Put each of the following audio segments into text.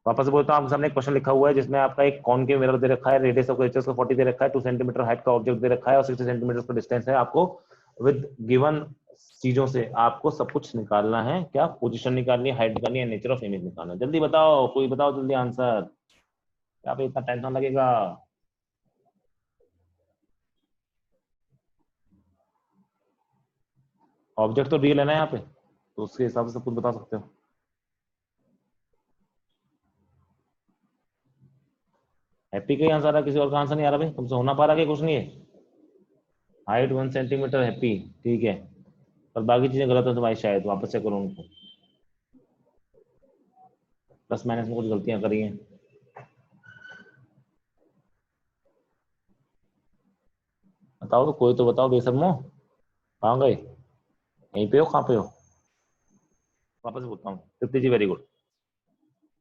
वापस से बोलता हूँ, आपके सामने एक क्वेश्चन लिखा हुआ है जिसमें आपका एक कॉनकेव मिरर दे रखा है, रेडियस ऑफ कर्वेचर को 40 दे रखा है, 2 सेंटीमीटर हाइट का ऑब्जेक्ट दे रखा है और 60 सेंटीमीटर का डिस्टेंस है। आपको विद गिवन चीजों से आपको सब कुछ निकालना है। क्या? पोजीशन निकालनी है, हाइट निकालनी है, नेचर ऑफ इमेज निकालना है। जल्दी बताओ, कोई बताओ जल्दी आंसर। क्या पे इतना टेंशन लगेगा? ऑब्जेक्ट तो रियल है ना यहाँ पे, तो उसके हिसाब से सब कुछ बता सकते हो। हैप्पी का ही आंसर आ रहा है, किसी और का आंसर नहीं आ रहा भाई? तुमसे होना पा रहा कि कुछ नहीं है? हाइट 1 सेंटीमीटर हैप्पी, ठीक है, पर बाकी चीजें गलत है तुम्हारी शायद, वापस चेक करो उनको। प्लस माइनस में कुछ गलतियां करी हैं। बताओ तो, कोई तो बताओ बेशर्मो, कहाँ गए? यहीं पे हो? कहाँ पे हो? वापस से बोलता हूँ, तृप्ति जी वेरी गुड।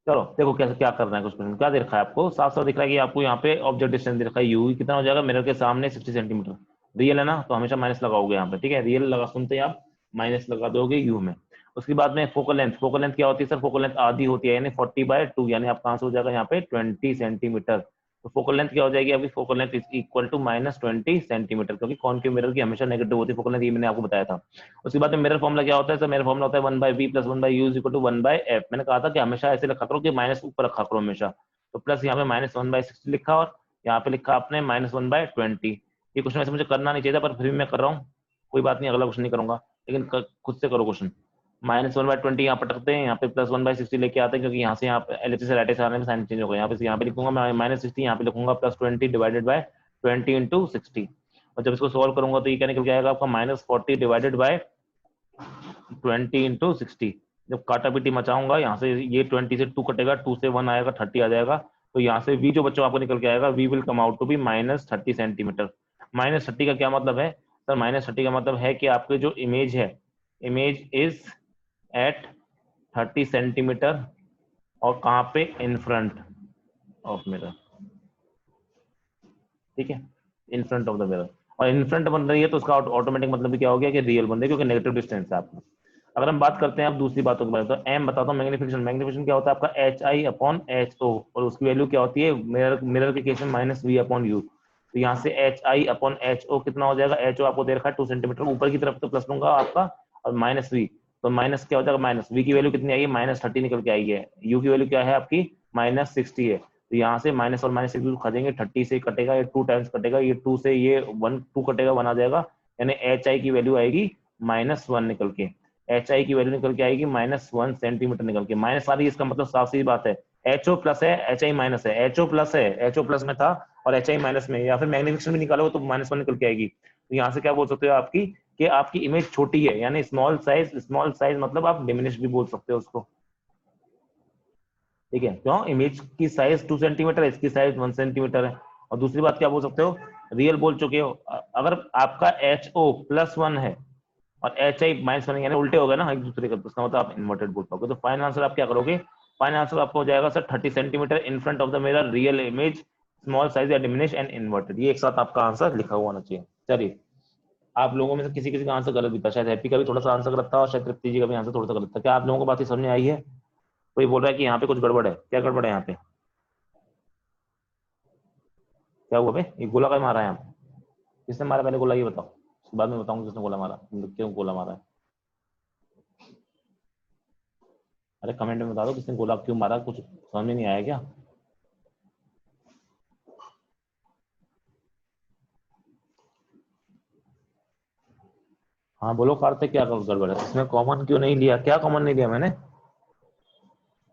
चलो देखो कैसे क्या करना है। कुछ क्या दे रखा है आपको? साफ साफ दिख रहा है कि आपको यहाँ पे ऑब्जेक्ट डिस्टेंस दे रखा है यू, कितना हो जाएगा मिरर के सामने 60 सेंटीमीटर। रियल है ना, तो हमेशा माइनस लगाओगे यहाँ पे, ठीक है? रियल लगा सुनते ही आप माइनस लगा दोगे यू में। उसके बाद में फोकल लेंथ, फोकल लेंथ क्या होती है सर? फोकल लेंथ आधी होती है, यानी 40/2, यानी आपका आंसर हो जाएगा यहाँ पे 20 सेंटीमीटर। तो फोकल लेंथ क्या हो जाएगी आपकी? Focal length is equal to -20 centimetre, क्योंकि कॉनकेव मिरर की हमेशा नेगेटिव होती है फोकल लेंथ, ये मैंने आपको बताया था। उसके बाद में मिरर फॉर्मूला क्या होता है सर? मिरर फॉर्मूला होता है 1/v + 1/u = 1/f। मैंने कहा था कि हमेशा ऐसे रखा करो कि माइनस ऊपर रखा करो हमेशा। तो प्लस यहाँ पे -1/60 लिखा और यहाँ पे लिखा आपने -1/20। ये क्वेश्चन वैसे मुझे करना नहीं चाहिए था, पर फिर भी मैं कर रहा हूँ। कोई बात नहीं, अगला क्वेश्चन नहीं करूंगा, लेकिन खुद से करो क्वेश्चन। -1/20 यहाँ पर रखते हैं, यहाँ पे +1/60 लेके आते हैं, क्योंकि यहाँ से यहाँ पे एलिप्सिस से राइट आने में साइन चेंज हो गया। यहाँ पे लिखूंगा मैं -60, यहाँ पे लिखूंगा +20 / 20 × 60। और जब इसको सोल्व करूंगा तो ये क्या निकल के आएगा आपका? -40 / 20 × 60। जब काटा पीटी मचाऊंगा, यहाँ से ये 20 से 2 कटेगा, 2 से 1 आएगा, 30 आ जाएगा। तो यहाँ से v जो बच्चों आपको निकल के आएगा, v will come out to be -30 centimetre. -30 का क्या मतलब है सर? -30 का मतलब है कि आपके जो इमेज है, इमेज इज एट 30 सेंटीमीटर, और कहाँ पे? इन फ्रंट ऑफ मिरर, ठीक है, इन फ्रंट ऑफ द मिरर। और इन फ्रंट बन रही है तो उसका ऑटोमेटिक मतलब भी क्या हो गया कि रियल बन रही है, क्योंकि नेगेटिव डिस्टेंस है आपका। अगर हम बात करते हैं अब दूसरी बातों के बारे में, तो एम बताता हूँ, मैग्निफिकेशन। मैग्निफिकेशन क्या होता है आपका? HI/HO, और उसकी वैल्यू क्या होती है मिरर के केस में? -v/u। तो यहाँ से HI/HO कितना हो जाएगा? HO आपको दे रखा है 2 सेंटीमीटर, ऊपर की तरफ तो प्लस लूंगा आपका, और -v, तो माइनस क्या हो जाएगा? -v की वैल्यू कितनी आई है? -30 निकल के आई है। u की वैल्यू क्या है आपकी? -60 है। तो यहाँ से माइनस और माइनस खा जाएंगे, 30 से कटेगा, ये 2 टाइम्स कटेगा, ये 2 से ये 1 2 कटेगा, 1 आ जाएगा, यानी HI की वैल्यू आएगी -1 निकल के। HI की वैल्यू निकल के आएगी -1 सेंटीमीटर निकल के। माइनस आ रही है, इसका मतलब साफ सी बात है HO प्लस है, HI माइनस है। HO प्लस है, HO प्लस में था, और HI माइनस में। या फिर मैग्निफिकेशन भी निकालो तो -1 निकल के आएगी। तो यहाँ से क्या बोल सकते हो आपकी, कि आपकी इमेज छोटी है, यानी स्मॉल साइज। स्मॉल साइज मतलब आप डिमिनिश भी बोल सकते हो उसको, ठीक है? क्यों? इमेज की साइज 2 सेंटीमीटर है, इसकी साइज 1 सेंटीमीटर है। और दूसरी बात क्या बोल सकते हो? रियल बोल चुके हो। अगर आपका HO +1 है और HI -1, यानी उल्टे हो गए ना एक दूसरे का, तो उसका मतलब आप इन्वर्टेड बोल पाओगे। तो फाइनल आंसर आप क्या करोगे? फाइनल आंसर आपको हो जाएगा sir 30 centimetre in front of the mirror, real image, small size या डिमिनिश एंड इन्वर्टेड। ये एक साथ आपका आंसर लिखा हुआ होना चाहिए। चलिए, आप लोगों में से किसी किसी का आंसर गलत भी था, शायद हैप्पी का भी थोड़ा सा आंसर गलत था, और शायद तृप्ति जी का भी आंसर थोड़ा सा गलत था। क्या आप लोगों को बात समझ में आई है? कोई बोल रहा है कि यहाँ पे कुछ गड़बड़ है? क्या गड़बड़ है यहाँ पे? क्या हुआ बे? ये गोला का मारा है यहाँ पे? किसने मारा पहले गोला, ये बताओ, उसके बाद में बताऊंगा किसने गोला मारा, क्यों गोला मारा है। अरे कमेंट में बता दो किसने गोला क्यों मारा, कुछ समझ में नहीं आया क्या? हाँ बोलो कार्तिक, क्या गड़बड़ है इसमें? कॉमन क्यों नहीं लिया? क्या कॉमन नहीं लिया मैंने?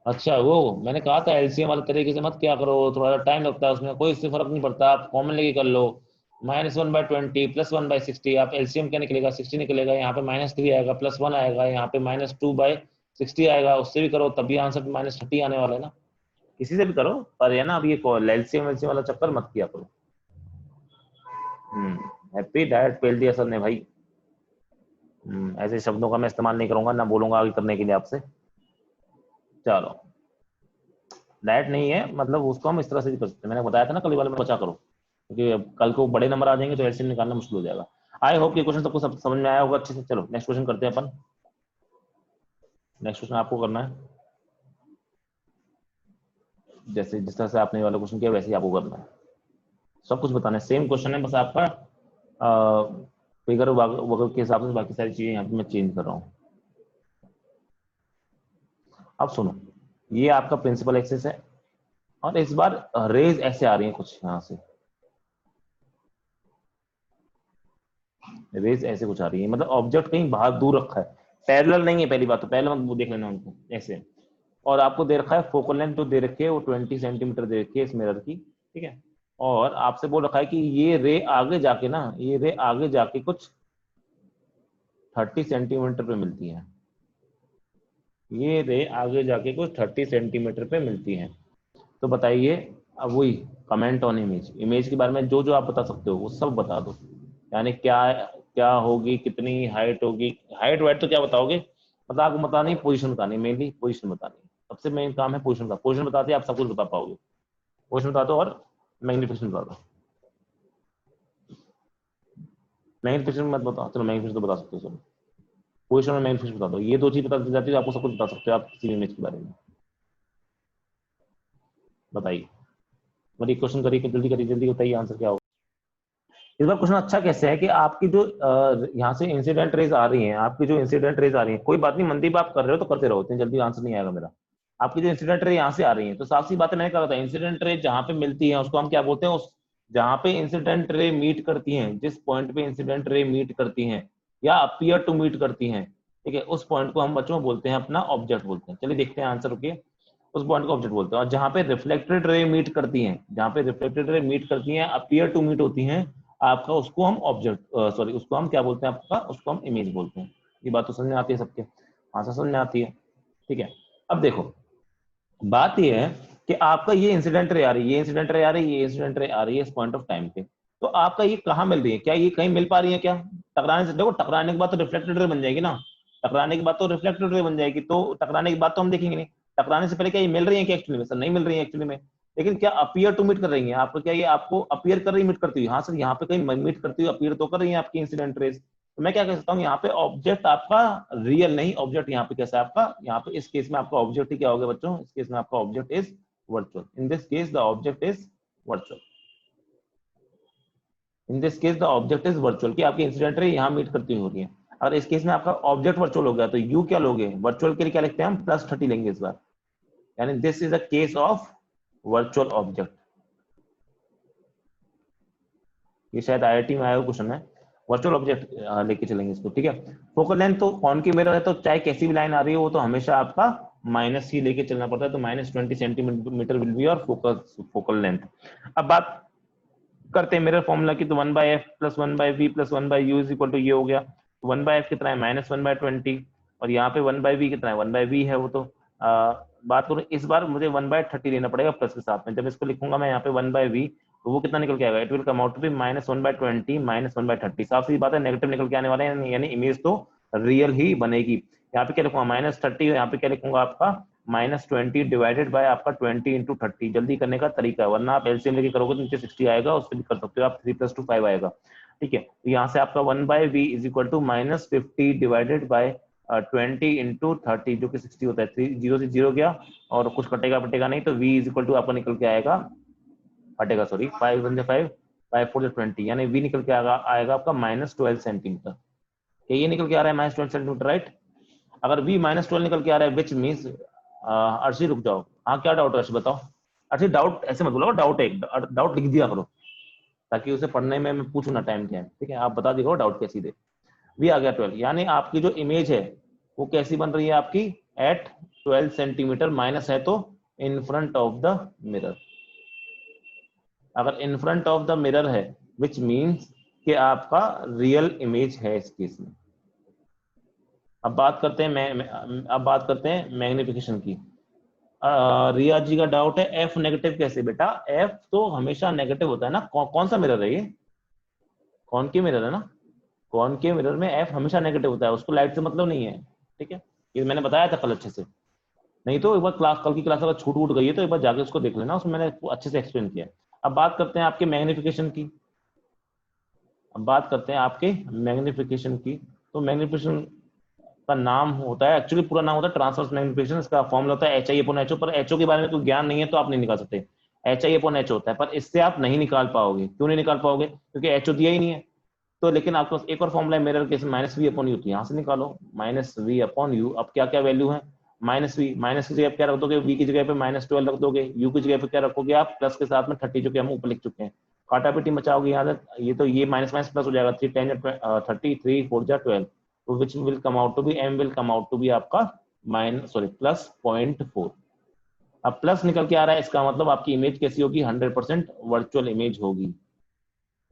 अच्छा, वो मैंने कहा था एलसीएम वाले तरीके से मत क्या करो, थोड़ा टाइम लगता है उसमें, कोई इससे फर्क नहीं पड़ता, आप कॉमन लेके कर लो। -1/20 +1/60, आप एलसीएम क्या निकलेगा? 60 निकलेगा, यहाँ पे -3 आएगा, +1 आएगा, यहाँ पे -2/60 आएगा, उससे भी करो तब भी आंसर -30 आने वाला है ना। किसी से भी करो, पर है ना, अब ये एलसीएम एलसीएम वाला चक्कर मत किया करो। हैप्पी डायरेक्ट पेल दिया सर ने भाई। ऐसे शब्दों का मैं इस्तेमाल नहीं करूंगा, ना बोलूंगा आगे करने के लिए आपसे। चलो, डायरेक्ट नहीं है, मतलब उसको हम इस तरह से भी कर सकते हैं। मैंने बताया था ना कल वाले में, बचा करो, क्योंकि अब कल को बड़े नंबर आ जाएंगे तो एलसीएम निकालना मुश्किल हो जाएगा। आई होप ये क्वेश्चन सबको समझ में आया होगा अच्छे से। चलो नेक्स्ट क्वेश्चन करते हैं अपन। नेक्स्ट क्वेश्चन आपको करना है। जैसे जिस तरह से आपने ये वाला क्वेश्चन किया वैसे ही आपको करना है, सब कुछ बताना है। सेम क्वेश्चन है, बस आपका फिगर वगैरह के हिसाब से बाकी सारी चीजें यहाँ पे मैं चेंज कर रहा हूँ। अब सुनो, ये आपका प्रिंसिपल एक्सिस है और इस बार रेज ऐसे आ रही है कुछ यहाँ से, रेज ऐसे कुछ आ रही है, मतलब ऑब्जेक्ट कहीं बाहर दूर रखा है, पैरेलल नहीं है, पहली बात तो पैरेलल मत देख लेना उनको ऐसे। और आपको दे रखा है फोकल लेंथ जो दे रखी है वो 20 सेंटीमीटर दे रखी है इस मिरर की, ठीक है। और आपसे बोल रखा है कि ये रे आगे जाके ना, ये रे आगे जाके कुछ 30 सेंटीमीटर पे मिलती है, ये रे आगे जाके कुछ 30 सेंटीमीटर पे मिलती है। तो बताइए, अब वही कमेंट ऑन इमेज, इमेज के बारे में जो जो आप बता सकते हो वो सब बता दो, यानी क्या क्या होगी, कितनी हाइट होगी, हाइट वाइट तो क्या बताओगे, मतलब आपको बतानी, पोजीशन बतानी, मेनली पोजीशन बतानी, सबसे मेन काम है पोजीशन का, पोजीशन बताते आप सब कुछ बता पाओगे। पोजीशन बता दो और मैग्निफिकेशन बता दो, मैग्निफिकेशन मत बताओ, चलो मैग्निफिकेशन तो बता सकते हो, चलो पोजीशन और मैग्निफिकेशन बता दो, ये दो चीज बता दी जाती है आपको सब कुछ बता सकते हो आप किसी इमेज के बारे में। बताइए, मतलब क्वेश्चन करिए, जल्दी करिए, जल्दी बताइए आंसर क्या होगा। इस बार क्वेश्चन अच्छा कैसे है कि आपकी जो यहाँ से इंसिडेंट रेज आ रही हैं, आपकी जो इंसिडेंट रेज आ रही है, कोई बात नहीं मनदीप आप कर रहे हो तो करते रहो, इतनी जल्दी आंसर नहीं आएगा मेरा। आपकी जो इंसिडेंट रे यहाँ से आ रही है तो साफ सी बात है, मैंने कहा था इंसिडेंट रे जहाँ पे मिलती है उसको हम क्या बोलते हैं, उस जहाँ पे इंसिडेंट रे मीट करती हैं, जिस पॉइंट पे इंसिडेंट रे मीट करती हैं या अपीयर टू मीट करती हैं, ठीक है, उस पॉइंट को हम बच्चों बोलते हैं अपना ऑब्जेक्ट बोलते हैं। चलिए देखते हैं आंसर, रुकिए। उस पॉइंट को ऑब्जेक्ट बोलते हैं। और जहाँ पे रिफ्लेक्टेड रे मीट करती हैं, जहाँ पे रिफ्लेक्टेड रे मीट करती हैं, अपीयर टू मीट होती हैं आपका, उसको हम ऑब्जेक्ट सॉरी उसको हम क्या बोलते हैं आपका, उसको हम इमेज बोलते हैं। ये बात तो समझ में आती है सबके, आंसर समझ में आती है, ठीक है। अब देखो बात ये है कि आपका ये इंसिडेंट रे आ रही है, ये इंसिडेंट रे आ रही है, ये इंसिडेंट रे आ रही है इस पॉइंट ऑफ टाइम पे, तो आपका ये कहाँ मिल रही है, क्या ये कहीं मिल पा रही है क्या, टकराने से, देखो टकराने के बाद तो रिफ्लेक्टेड रे बन जाएगी ना, टकराने के बाद तो रिफ्लेक्टेड रे बन जाएगी, तो टकराने के बाद तो हम देखेंगे नहीं, टकराने से पहले क्या ये मिल रही है क्या एक्चुअली में, सर नहीं मिल रही है एक्चुअली में, लेकिन क्या अपीयर टू मीट कर रही है आपको, क्या ये आपको अपीयर कर रही मीट करती हुई, हाँ सर यहाँ पे कहीं मीट करती हुई अपीयर तो कर रही है आपकी इंसिडेंट रेज, तो मैं क्या कह सकता हूँ यहाँ पे ऑब्जेक्ट आपका रियल नहीं, ऑब्जेक्ट यहाँ पे कैसा है आपका, यहाँ पे इस केस में आपका ऑब्जेक्ट ही क्या होगा बच्चों, इस केस में आपका object is virtual, in this case the object is virtual, in this case the object is virtual, की आपकी इंसिडेंट रे यहाँ मीट करती हुई हो रही है। अगर इस केस में आपका ऑब्जेक्ट वर्चुअल हो गया तो यू क्या लोगे, वर्चुअल के लिए क्या लिखते हैं हम, +30 लेंगे इस बार, यानी this is a case of virtual object. ये शायद आईआईटी में आया हुआ क्वेश्चन है, वर्चुअल ऑब्जेक्ट लेके चलेंगे इसको, ठीक है। फोकल लेंथ तो कॉनकेव मिरर है तो चाहे कैसी भी लाइन आ रही है वो तो हमेशा आपका माइनस ही लेके चलना पड़ता है, तो -20 सेंटीमीटर विल बी और फोकल लेंथ। अब बात करते हैं मिरर फॉर्मूला की, तो 1/f + 1/v + 1/u is equal to ये हो गया, 1/f कितना है -1/20, और यहाँ पे 1/v कितना है, 1/v है वो तो बात करूँ इस बार मुझे 1/30 लेना पड़ेगा प्लस के साथ में, जब इसको लिखूंगा मैं यहाँ पे 1/v तो वो कितना निकल के आएगा, it will come out to be -1/20 -1/30, साफ सी बात है नेगेटिव निकल के आने वाले हैं, यानी इमेज तो रियल ही बनेगी। यहाँ पे क्या लिखूंगा -30, यहाँ पे क्या लिखूंगा आपका -20 डिवाइडेड बाय आपका 20 × 30, जल्दी करने का तरीका है, वरना आप एलसीएम लेके करोगे तो नीचे 60 आएगा, उस पर भी कर सकते हो आप, 3 + 2 5 आएगा, ठीक है। तो यहाँ से आपका 1/v is equal to -50 divided by 20 × 30 जो कि 60 होता है, 3 0 से 0 गया और कुछ कटेगा पटेगा नहीं, तो v इज इक्वल टू आपका निकल के आएगा, हटेगा सॉरी, 5 × 5 5 4 20, यानी v निकल के आएगा आपका -12 सेंटीमीटर, क्या ये निकल के आ रहा है -12 सेंटीमीटर, राइट। अगर v -12 निकल के आ रहा है विच मीन्स, अर्शी रुक जाओ, हाँ क्या डाउट है अर्शी बताओ, अर्शी डाउट ऐसे मत बोलो, डाउट है, डाउट लिख दिया करो ताकि उसे पढ़ने में मैं पूछूं ना टाइम क्या है, ठीक है, आप बता दिया करो डाउट कैसी दे। v आ गया 12, यानी आपकी जो इमेज है वो कैसी बन रही है आपकी, एट 12 सेंटीमीटर, माइनस है तो in front of the mirror, अगर in front of the mirror है विच मीन्स कि आपका रियल इमेज है इस केस में। अब बात करते हैं अब बात करते हैं मैग्निफिकेशन की। रिया जी का डाउट है एफ नेगेटिव कैसे, बेटा एफ तो हमेशा नेगेटिव होता है ना, कौन सा मिरर है ये, कॉनकेव मिरर है ना, कॉनकेव मिरर में एफ हमेशा नेगेटिव होता है, उसको लाइट से मतलब नहीं है, ठीक है, ये मैंने बताया था कल अच्छे से, नहीं तो एक बार कल की क्लास अगर छूट वूट गई है तो एक बार जाके उसको देख लेना, उसमें मैंने अच्छे से एक्सप्लेन किया। अब बात करते हैं आपके मैग्निफिकेशन की, अब बात करते हैं आपके मैग्निफिकेशन की, तो मैग्निफिकेशन का नाम होता है, एक्चुअली पूरा नाम होता है ट्रांसवर्स मैग्निफिकेशन, इसका फॉर्मूला होता है HI/HO, पर HO के बारे में कोई ज्ञान नहीं है तो आप नहीं निकाल सकते। HI/H होता है, पर इससे आप नहीं निकाल पाओगे। क्यों नहीं निकाल पाओगे? क्योंकि HO दिया ही नहीं है। तो लेकिन आपके पास एक और फॉर्मूला है मिरर केस, -V/U होती है, यहाँ से निकालो -V/U। अब क्या क्या वैल्यू है? -V, माइनस की जगह क्या रख दोगे? V की जगह पे -12 रख दोगे। U की जगह पे क्या रखोगे आप? प्लस के साथ में 30, जो कि हम ऊपर लिख चुके हैं। काटा पीटी मचाओगे यहाँ से, ये तो ये माइनस माइनस प्लस हो जाएगा। 3 10 30, 3 4 12, तो which will come out to be, M will come out to be आपका +0.4। अब प्लस निकल के आ रहा है, इसका मतलब आपकी इमेज कैसी होगी? 100% वर्चुअल इमेज होगी।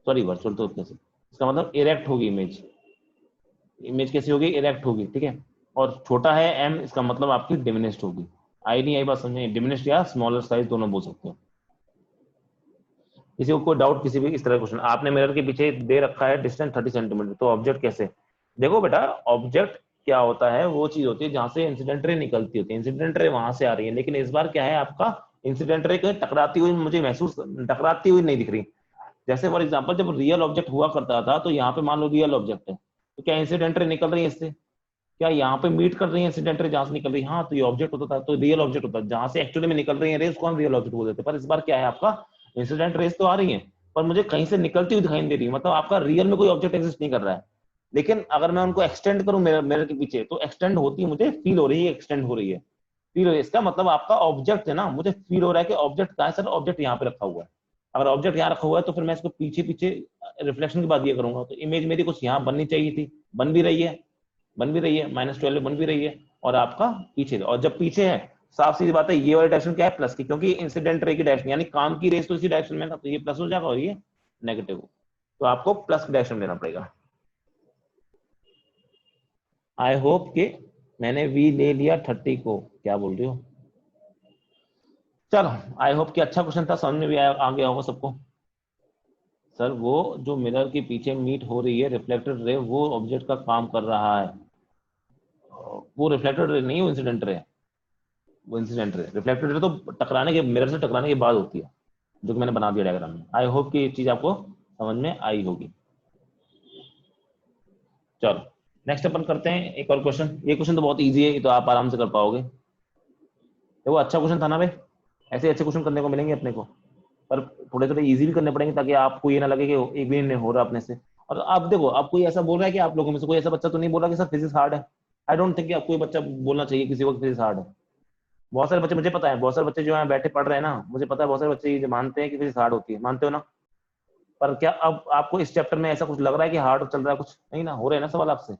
सॉरी, वर्चुअल तो कैसे, इसका मतलब इरेक्ट होगी इमेज। इमेज कैसी होगी? इरेक्ट होगी, ठीक है। और छोटा है M, इसका मतलब आपकी डिमिनिश्ड होगी। आई नहीं आई बात समझे? डिमिनिश्ड या स्मॉलर साइज दोनों बोल सकते हो। किसी को कोई डाउट किसी भी इस तरह का क्वेश्चन? आपने मिरर के पीछे दे रखा है डिस्टेंस 30 सेंटीमीटर, तो ऑब्जेक्ट कैसे? देखो बेटा, ऑब्जेक्ट क्या होता है? वो चीज होती है जहां से इंसिडेंट रे निकलती होती है। इंसिडेंट रे वहां से आ रही है, लेकिन इस बार क्या है आपका? इंसिडेंट रे कहीं टकराती हुई मुझे महसूस, टकराती हुई नहीं दिख रही। जैसे फॉर एग्जाम्पल जब रियल ऑब्जेक्ट हुआ करता था, तो यहाँ पे मान लो रियल ऑब्जेक्ट है, तो क्या इंसिडेंट रे निकल रही है इससे? क्या यहाँ पे मीट कर रही है इंसिडेंट रे जहां से निकल रही है? हाँ, तो ये ऑब्जेक्ट होता था, तो रियल ऑब्जेक्ट होता है। जहां से एक्चुअली में निकल रही है रेस को हम रियल ऑब्जेक्ट बोल देते हैं। पर इस बार क्या है आपका? इंसिडेंट रेस तो आ रही है, पर मुझे कहीं से निकलती हुई दिखाई नहीं दे रही। मतलब आपका रियल में कोई ऑब्जेक्ट एग्जिस्ट नहीं कर रहा है, लेकिन अगर मैं उनको एक्सटेंड करूं मिरर के पीछे, तो एक्सटेंड होती मुझे फील हो रही है, एक्सटेंड हो रही है, फील हो रही है। इसका मतलब आपका ऑब्जेक्ट है ना, मुझे फील हो रहा है कि ऑब्जेक्ट कहां है? सर ऑब्जेक्ट यहाँ पे रखा हुआ है। अगर ऑब्जेक्ट यहाँ रखा हुआ है, तो फिर मैं इसको पीछे पीछे रिफ्लेक्शन के बाद ये करूंगा, तो इमेज मेरी कुछ यहाँ बननी चाहिए थी, बन भी रही है, बन भी रही है, -12 बन भी रही है। और आपका पीछे, और जब पीछे है, साफ सीधी बात है, ये वाली डायरेक्शन क्या है? प्लस की, क्योंकि इंसिडेंट रे की डायरेक्शन यानी काम की रेस तो इसी डायरेक्शन में ना, तो ये प्लस हो जाएगा और ये नेगेटिव। तो आपको प्लस की डायरेक्शन लेना पड़ेगा। आई होप कि मैंने V ले लिया 30 को, क्या बोल रही हो? चलो, आई होप कि अच्छा क्वेश्चन था, समझ में भी आ गया होगा सबको। सर वो जो मिरर के पीछे मीट हो रही है रिफ्लेक्टेड रे, वो ऑब्जेक्ट का काम कर रहा है। वो रिफ्लेक्टेड रे नहीं, वो इंसिडेंट रे है। वो इंसिडेंट रे, रिफ्लेक्टेड रे तो टकराने के, मिरर से टकराने के बाद होती है, जो कि मैंने बना दिया डायग्राम में। आई होप कि ये चीज आपको समझ में आई होगी। चलो नेक्स्ट अपन करते हैं एक और क्वेश्चन। ये क्वेश्चन तो बहुत इजी है, ये तो आप आराम से कर पाओगे। वो अच्छा क्वेश्चन था ना भाई, ऐसे अच्छे क्वेश्चन करने को मिलेंगे अपने को, पर थोड़े थोड़े इजी भी करने पड़ेंगे, ताकि आपको ये ना लगे कि एक भी नहीं हो रहा अपने से। और आप देखो, अब कोई ऐसा बोल रहा है कि आप लोगों में से कोई ऐसा बच्चा तो नहीं बोल रहा कि सर फिजिक्स हार्ड है? आई डोंट थिंक कि कोई बच्चा बोलना चाहिए किसी वक्त फिजिक्स हार्ड है। बहुत सारे बच्चे, मुझे पता है बहुत सारे बच्चे जो है बैठे पढ़ रहे हैं ना, मुझे पता है बहुत सारे बच्चे ये मानते हैं कि फिजिक्स हार्ड होती है, मानते हो ना? पर क्या अब आपको इस चैप्टर में ऐसा कुछ लग रहा है कि हार्ड चल रहा है? कुछ नहीं ना, हो रहे हैं ना सवाल आपसे,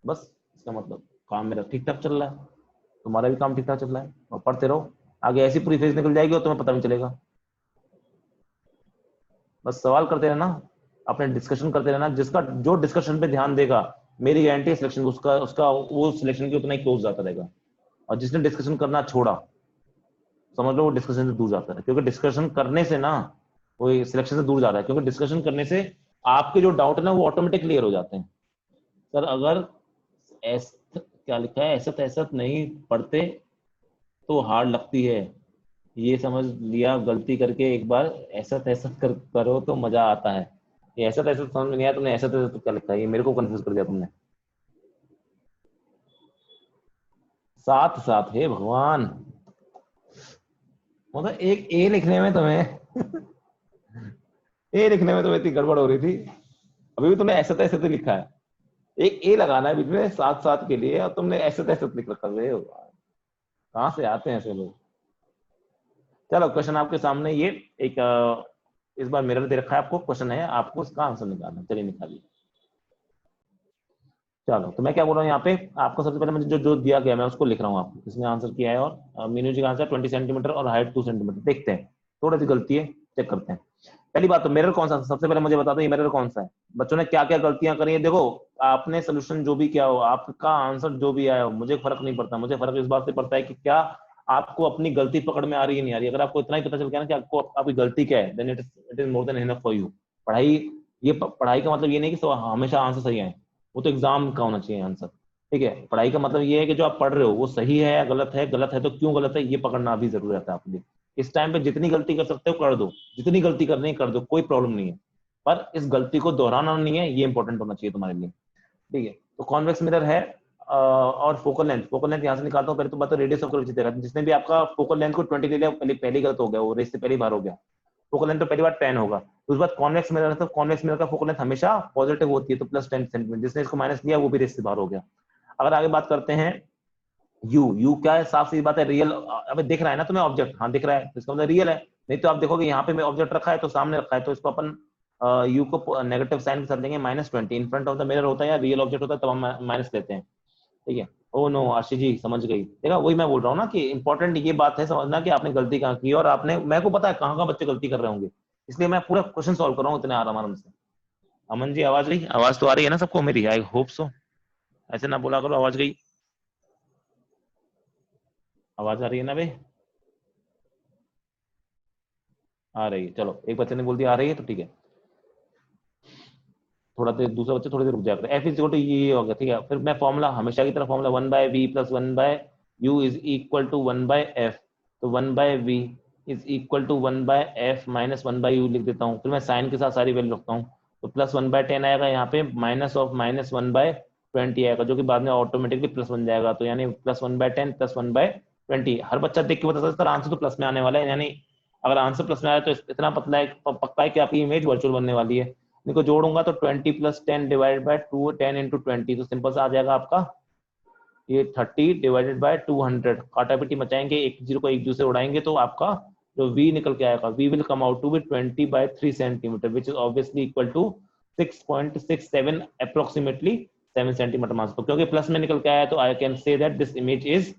बस इसका मतलब काम मेरा ठीक ठाक चल रहा है, तुम्हारा भी काम ठीक ठाक चल रहा है, और पढ़ते रहो। आगे ऐसी पूरी फेज निकल जाएगी और तुम्हें पता नहीं चलेगा। बस सवाल करते रहना, अपने डिस्कशन करते रहना, जिसका जो डिस्कशन पे ध्यान देगा, मेरी गारंटी सिलेक्शन उसका उसका वो सिलेक्शन की उतना ही क्लोज जाता रहेगा। और जिसने डिस्कशन करना छोड़ा, समझ लो वो डिस्कशन से दूर जाता है, क्योंकि डिस्कशन करने से ना वो सिलेक्शन से दूर जा रहा है, क्योंकि डिस्कशन करने से आपके जो डाउट है ना वो ऑटोमेटिक क्लियर हो जाते हैं। सर अगर क्या लिखा है, ऐसा तैसा नहीं पढ़ते तो हार्ड लगती है, ये समझ लिया गलती करके एक बार ऐसा तैसा करो तो मजा आता है। ये ऐसा तैसा समझ में नहीं आया तुमने, ऐसा तैसा तो क्या लिखा है? ये मेरे को कंफ्यूज कर दिया तुमने। साथ साथ है भगवान, मतलब एक ए लिखने में तुम्हें ए लिखने में तुम्हें इतनी गड़बड़ हो रही थी, अभी भी तुमने ऐसा तैसा तो लिखा है। एक ए लगाना है बीच में साथ साथ के लिए, और तुमने ऐसे तैसे लिख रखा है। कहाँ से आते हैं ऐसे लोग? चलो क्वेश्चन आपके सामने, ये एक इस बार मिरर दे रखा है आपको, क्वेश्चन है आपको इसका आंसर निकालना, चलिए निकालिए। चलो तो मैं क्या बोल रहा हूँ यहाँ पे, आपको सबसे पहले मुझे जो जो दिया गया मैं उसको लिख रहा हूँ आपको, इसमें आंसर किया है, और मीनू जी का आंसर 20 सेंटीमीटर और हाइट 2 सेंटीमीटर। देखते हैं, थोड़ी सी गलती है, चेक करते हैं। पहली बात तो मिरर कौन सा, सबसे पहले मुझे बता दो ये मिरर कौन सा है। बच्चों ने क्या क्या गलतियां करी है? देखो, आपने सोल्यूशन जो भी किया हो, आपका आंसर जो भी आया हो, मुझे फर्क नहीं पड़ता। मुझे फर्क इस बात से पड़ता है कि क्या आपको अपनी गलती पकड़ में आ रही है नहीं आ रही है। अगर आपको इतना ही पता चल गया ना कि आपको आपकी गलती क्या है, then it is more than enough for you. पढ़ाई, ये पढ़ाई का मतलब ये नहीं कि हमेशा आंसर सही आए, वो तो एग्जाम का होना चाहिए आंसर। ठीक है, पढ़ाई का मतलब ये है कि जो आप पढ़ रहे हो वो सही है या गलत है, गलत है तो क्यों गलत है, ये पकड़ना भी जरूरी रहता है आपके लिए। इस टाइम पे जितनी गलती कर सकते हो कर दो, जितनी गलती करनी है कर दो, कोई प्रॉब्लम नहीं है, पर इस गलती को दोहराना नहीं है, ये इंपॉर्टेंट होना चाहिए तुम्हारे लिए। ठीक है, तो कॉन्वेक्स मिरर है, और फोकल लेंथ यहाँ से निकालता हूँ। पहले तो बात रेडियस ऑफ कर्वेचर देगा, जिसने भी आपका फोकल लेंथ को 20 ले लिया पहले गलत हो गया, वो रेस से पहली बार हो गया। फोकल लेंथ तो पहली बार 10 होगा। तो उस बाद कॉन्वेक्स मिरर, तो कॉन्वेक्स मिरर का फोकल लेंथ हमेशा पॉजिटिव होती है, तो प्लस 10 सेंटीमीटर। जिसने इसको माइनस लिया वो भी रेस से बाहर हो गया। अगर आगे बात करते हैं यू क्या है, साफ सी बात है रियल। अबे दिख रहा है ना तुम्हें ऑब्जेक्ट, हाँ दिख रहा है, तो इसका मतलब रियल है। नहीं तो आप देखोगे यहाँ पे मैं ऑब्जेक्ट रखा है तो सामने रखा है, तो इसको अपन यू को नेगेटिव साइन के साथ लेंगे, -20 इन फ्रंट ऑफ द मिरर होता है या रियल ऑब्जेक्ट होता है, तब हम माइनस लेते हैं। ठीक है। ओ नो आशी जी समझ गई, देखा वही मैं बोल रहा हूँ ना कि इंपॉर्टेंट ये बात है समझना कि आपने गलती कहाँ की, और आपने, मेरे को पता है कहाँ बच्चे गलती कर रहे होंगे, इसलिए मैं पूरा क्वेश्चन सॉल्व कर रहा हूँ इतने आराम से। अमन जी आवाज गई? आवाज तो आ रही है ना सबको मेरी? I hope so. ऐसे ना बोला करो आवाज गई। आवाज आ रही है ना भाई? आ रही है, चलो एक बच्चे ने बोल दिया आ रही है तो ठीक है। थोड़ा देर दूसरा बच्चा थोड़ी देर रुक जाएगा। एफ इज इक्वल टू ये हो गया, ठीक है। फिर मैं फॉर्मूला हमेशा की तरह formula 1/v + 1/u is equal to 1/f। तो 1/v is equal to 1/f minus 1/u लिख देता हूँ। फिर मैं साइन के साथ सारी वैल्यू रखता हूँ, तो प्लस 1/10 आएगा यहाँ पे, माइनस ऑफ माइनस 1/20 आएगा, जो कि बाद में ऑटोमेटिकली प्लस बन जाएगा। तो यानी प्लस 1/10 प्लस 1/20। हर बच्चा देख के बता सकता है आंसर तो प्लस में आने वाला है। यानी अगर आंसर प्लस में आया तो इतना पतला है, पक्का है कि आपकी इमेज वर्चुअल बनने वाली है। इनको जोड़ूंगा तो 20 + 10 डिवाइडेड बाय 2, 10 × 20, तो सिंपल सा आ जाएगा आपका ये 30 डिवाइडेड बाय 200। काटापिटी मचाएंगे, एक जीरो को एक जीरो से उड़ाएंगे, तो आपका जो v निकल के आएगा, v will come out to be 20/3 centimetre, which is obviously equal to 6.67 approximately 7 centimetre मास। तो क्योंकि प्लस में निकल के आया तो I can say that this image is